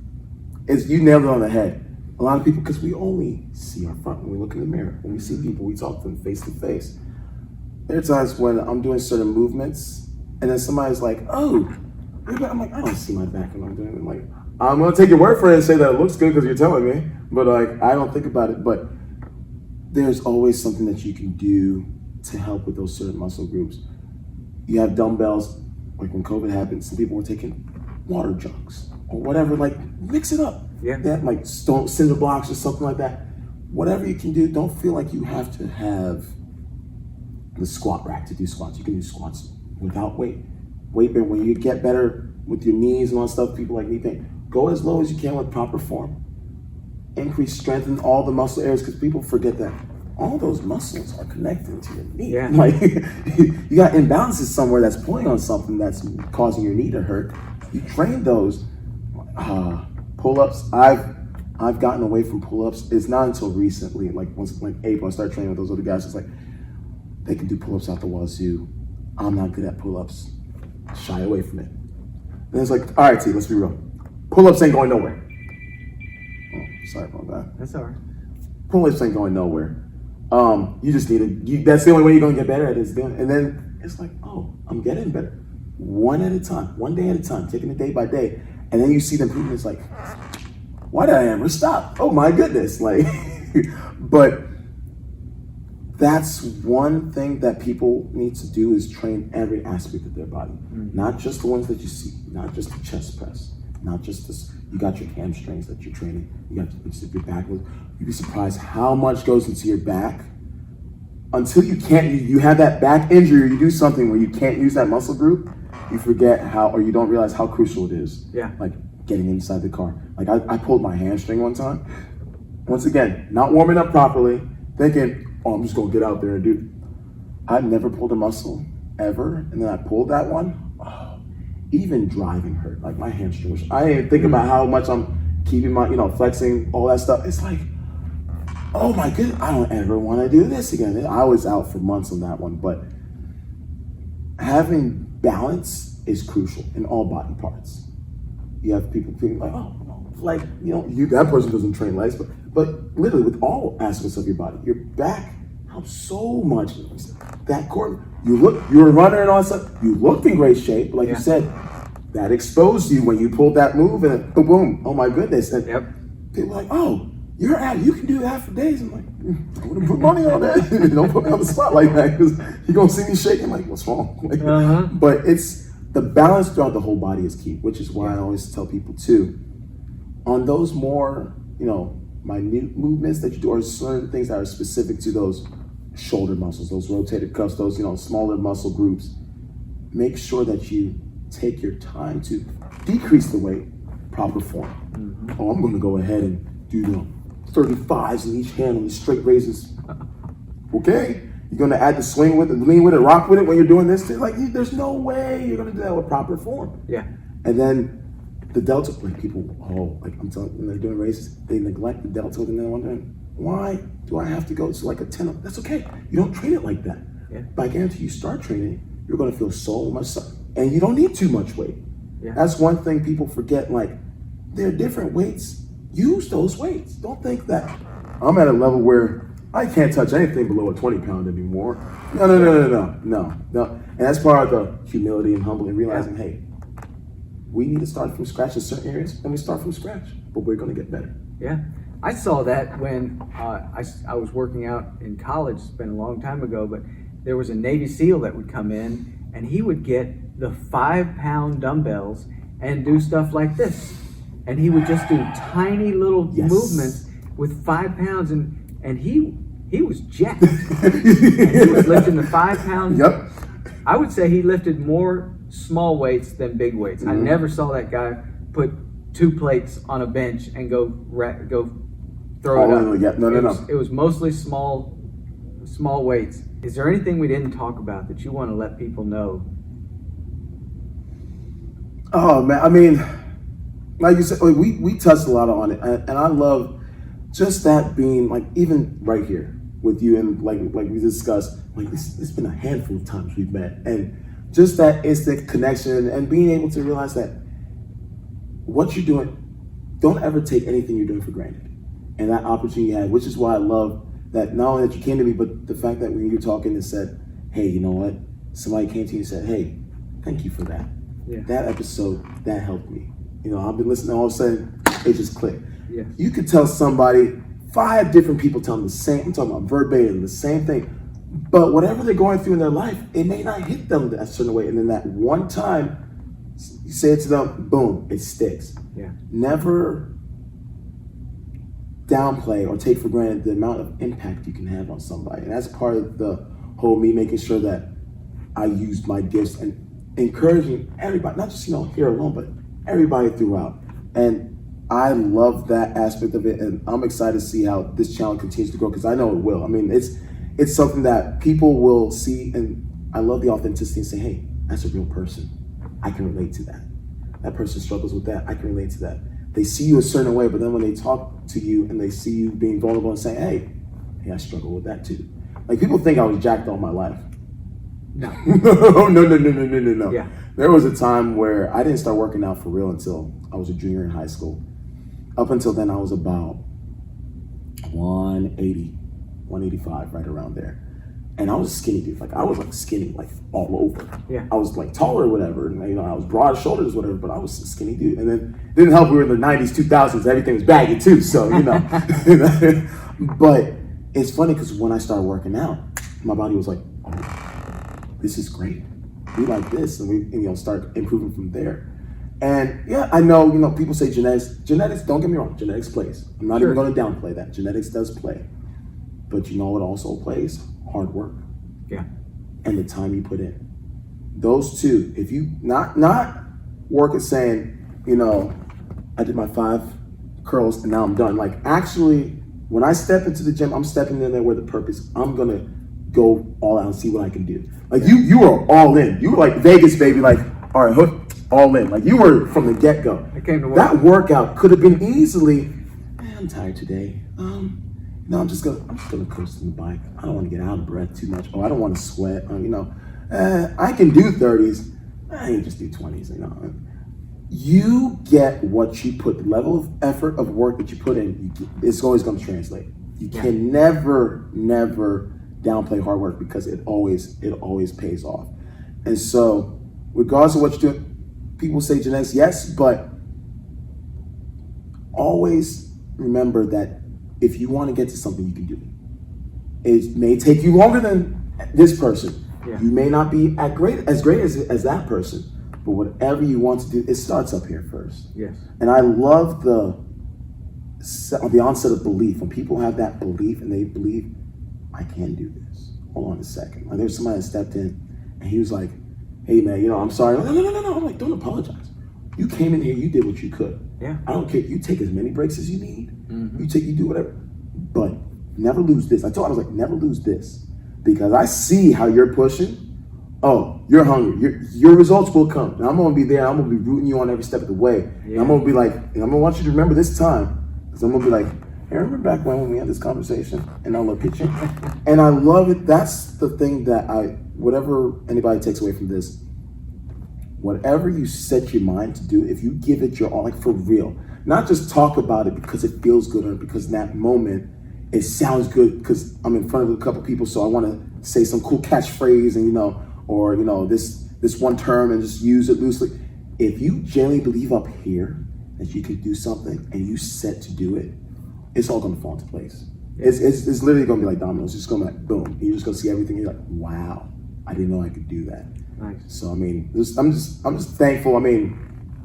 you nailed it on the head. A lot of people, because we only see our front when we look in the mirror. When we see people, we talk to them face to face. There are times when I'm doing certain movements, and then somebody's like, oh, I'm like, I don't see my back when I'm doing it. I'm like, I'm gonna take your word for it and say that it looks good because you're telling me, but like, I don't think about it. But there's always something that you can do to help with those certain muscle groups. You have dumbbells, like when COVID happened, some people were taking water jugs or whatever, like mix it up. Yeah. That like stone cinder blocks or something like that. Whatever you can do, don't feel like you have to have the squat rack to do squats. You can do squats without weight. Weight bearing, when you get better with your knees and all that stuff, people like knee pain, go as low as you can with proper form. Increase strength in all the muscle areas, because people forget that all those muscles are connected to your knee. Yeah. Like you got imbalances somewhere that's pulling on something that's causing your knee to hurt. You train those. Pull-ups, I've gotten away from pull-ups. It's not until recently, like once like April, I started training with those other guys. It's like they can do pull-ups out the wazoo. I'm not good at pull-ups. Shy away from it. Then it's like, all right, T, let's be real. Pull-ups ain't going nowhere. Oh, sorry about that. That's all right. Pull-ups ain't going nowhere. You just need to. That's the only way you're gonna get better at it is doing. And then it's like, oh, I'm getting better, one at a time, one day at a time, taking it day by day. And then you see the improvement. It's like, why did I ever stop? Oh my goodness! Like, but that's one thing that people need to do is train every aspect of their body, not just the ones that you see, not just the chest press, not just this. You got your hamstrings that you're training. You got your back. You'd be surprised how much goes into your back until you can't. You have that back injury, or you do something where you can't use that muscle group. You forget how, or you don't realize how crucial it is. Yeah. Like getting inside the car. Like I pulled my hamstring one time. Once again, not warming up properly, thinking, oh, I'm just gonna get out there and do. I've never pulled a muscle ever, and then I pulled that one. Oh, even driving hurt. Like my hamstring was. I didn't think about how much I'm keeping my, flexing, all that stuff. It's like, oh my goodness, I don't ever want to do this again. I was out for months on that one, but having balance is crucial in all body parts. You have people feeling like, oh, like, that person doesn't train legs, but literally with all aspects of your body, your back helps so much. That core, you're a runner and all that stuff, you looked in great shape, like you said, that exposed you when you pulled that move and then, boom, boom, oh my goodness. And people are like, oh, you can do that for days. I'm like, I wouldn't put money on that. Don't put me on the spot like that, because you're gonna see me shaking like, what's wrong? Like, but it's the balance throughout the whole body is key, which is why I always tell people too, on those more, minute movements that you do, or certain things that are specific to those shoulder muscles, those rotator cuffs, those, smaller muscle groups, make sure that you take your time to decrease the weight, proper form. Oh, I'm gonna go ahead and do 35s in each hand on the straight raises. Okay, you're gonna add the swing with it, lean with it, rock with it when you're doing this. Like, there's no way you're gonna do that with proper form. Yeah. And then the delta, like people, I'm telling you, when they're doing raises, they neglect the delta, and they're wondering, why do I have to go to like a 10? That's okay. You don't train it like that. Yeah. But I guarantee you start training, you're gonna feel so much, and you don't need too much weight. Yeah. That's one thing people forget. Like, there are different weights. Use those weights. Don't think that I'm at a level where I can't touch anything below a 20-pound anymore. No. And that's part of the humility and humbling, realizing, hey, we need to start from scratch in certain areas, and we start from scratch, but we're going to get better. Yeah. I saw that when I was working out in college. It's been a long time ago, but there was a Navy SEAL that would come in, and he would get the 5-pound dumbbells and do stuff like this. And he would just do tiny little movements with 5 pounds, and he was jacked. And he was lifting the 5 pounds. Yep. I would say he lifted more small weights than big weights. I never saw that guy put 2 plates on a bench and go throw it up. No. It was mostly small weights. Is there anything we didn't talk about that you want to let people know? Oh man, I mean, like you said, we touched a lot on it, and I love just that being like, even right here with you, and like we discussed, like it's been a handful of times we've met, and just that instant connection and being able to realize that what you're doing, don't ever take anything you're doing for granted, and that opportunity you had, which is why I love that not only that you came to me, but the fact that when you're talking and said, hey, you know what, somebody came to you and said, hey, thank you for that. Yeah. That episode, that helped me. I've been listening, all of a sudden, it just clicked. Yeah. You could tell somebody, 5 different people tell them the same, I'm talking about verbatim, the same thing. But whatever they're going through in their life, it may not hit them a certain way. And then that one time, you say it to them, boom, it sticks. Yeah. Never downplay or take for granted the amount of impact you can have on somebody. And that's part of the whole me making sure that I use my gifts and encouraging everybody, not just, here alone, but everybody throughout. And I love that aspect of it, and I'm excited to see how this channel continues to grow, because I know it will. I mean, it's something that people will see, and I love the authenticity and say, hey, that's a real person. I can relate to that. That person struggles with that. I can relate to that. They see you a certain way, but then when they talk to you and they see you being vulnerable and saying, hey, I struggle with that too. Like, people think I was jacked all my life. No. No. Yeah. There was a time where I didn't start working out for real until I was a junior in high school. Up until then, I was about 180, 185, right around there. And I was a skinny dude. Like, I was like skinny, like all over. Yeah. I was like taller or whatever. And, I was broad shoulders, whatever, but I was a skinny dude. And then it didn't help, we were in the 90s, 2000s, everything was baggy too. So, but it's funny because when I started working out, my body was like, oh, this is great. We like this. And we start improving from there. And yeah, I know, people say genetics, don't get me wrong, genetics plays. I'm not even going to downplay that. Genetics does play. But you know what also plays? Hard work. Yeah. And the time you put in. Those two, if you not work at saying, I did my 5 curls and now I'm done. Like, actually, when I step into the gym, I'm stepping in there with a purpose. I'm gonna go all out and see what I can do. Like, you were all in. You were like Vegas, baby, like, all right, hook, all in. Like, you were from the get-go. I came to work. That workout could have been easily, I'm tired today. No, I'm just gonna coast on the bike. I don't want to get out of breath too much. Oh, I don't want to sweat. I can do 30s. I can just do 20s. You get what you put. The level of effort of work that you put in, it's always going to translate. You can never downplay hard work, because it always pays off. And so, regardless of what you're doing, people say genetics, yes, but always remember that if you want to get to something, you can do it. It may take you longer than this person. Yeah. You may not be as great as that person, but whatever you want to do, it starts up here first. Yes. And I love the onset of belief. When people have that belief and they believe, I can do this. Hold on a second. Like, there's somebody that stepped in and he was like, hey man, I'm sorry. No. I'm like, don't apologize. You came in here, you did what you could. Yeah. I don't care. You take as many breaks as you need. Mm-hmm. You do whatever. But never lose this. I was like, never lose this. Because I see how you're pushing. Oh, you're hungry. Your results will come. And I'm going to be there. I'm going to be rooting you on every step of the way. Yeah. And I'm going to be like, and I'm going to want you to remember this time. Because I'm going to be like, hey, remember back when we had this conversation? And I'll look at you. And I love it. That's the thing that whatever anybody takes away from this, whatever you set your mind to do, if you give it your all, like for real, not just talk about it because it feels good or because in that moment it sounds good because I'm in front of a couple people, so I want to say some cool catchphrase and or this one term and just use it loosely. If you genuinely believe up here that you can do something and you set to do it, it's all going to fall into place. It's literally going to be like dominoes. It's just going to be like boom. You're just going to see everything. You're like, wow, I didn't know I could do that. Nice. So I'm just thankful.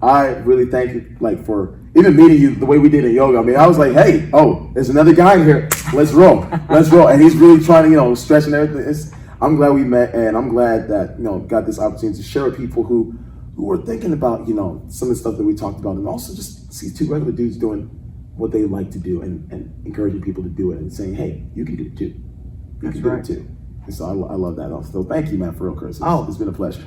I really thank you, like, for even meeting you the way we did in yoga. I was like, hey, there's another guy in here. Let's roll. And he's really trying to, stretch and everything. I'm glad we met, and I'm glad that, got this opportunity to share with people who were thinking about, some of the stuff that we talked about, and also just see 2 regular dudes doing what they like to do and encouraging people to do it and saying, hey, you can do it too. You can do it too. And so I love that also. Thank you, man, for real, Chris. It's been a pleasure.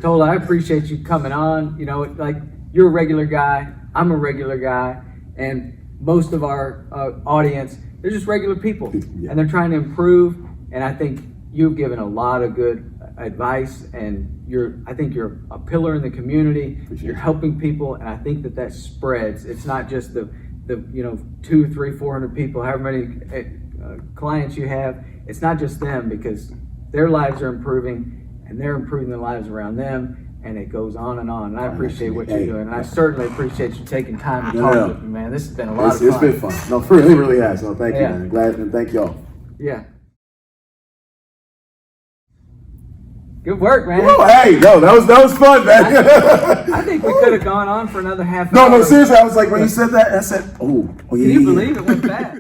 Tola, I appreciate you coming on. Like, you're a regular guy, I'm a regular guy, and most of our audience, they're just regular people, and they're trying to improve. And I think you've given a lot of good advice, and I think you're a pillar in the community. You're helping people, and I think that spreads. It's not just the 200, 300, 400 people, however many clients you have. It's not just them, because their lives are improving and they're improving the lives around them, and it goes on and on. And I appreciate what you're doing, and I certainly appreciate you taking time to talk with me, man. This has been a lot of fun. It's been fun. No, it really has. No, thank you, man. Glad, and thank y'all. Yeah. Good work, man. Whoa, hey, yo, that was fun, man. I think we could have gone on for another half No, hour. seriously, I was like, when you said that, I said, oh yeah. Can you believe it went fast?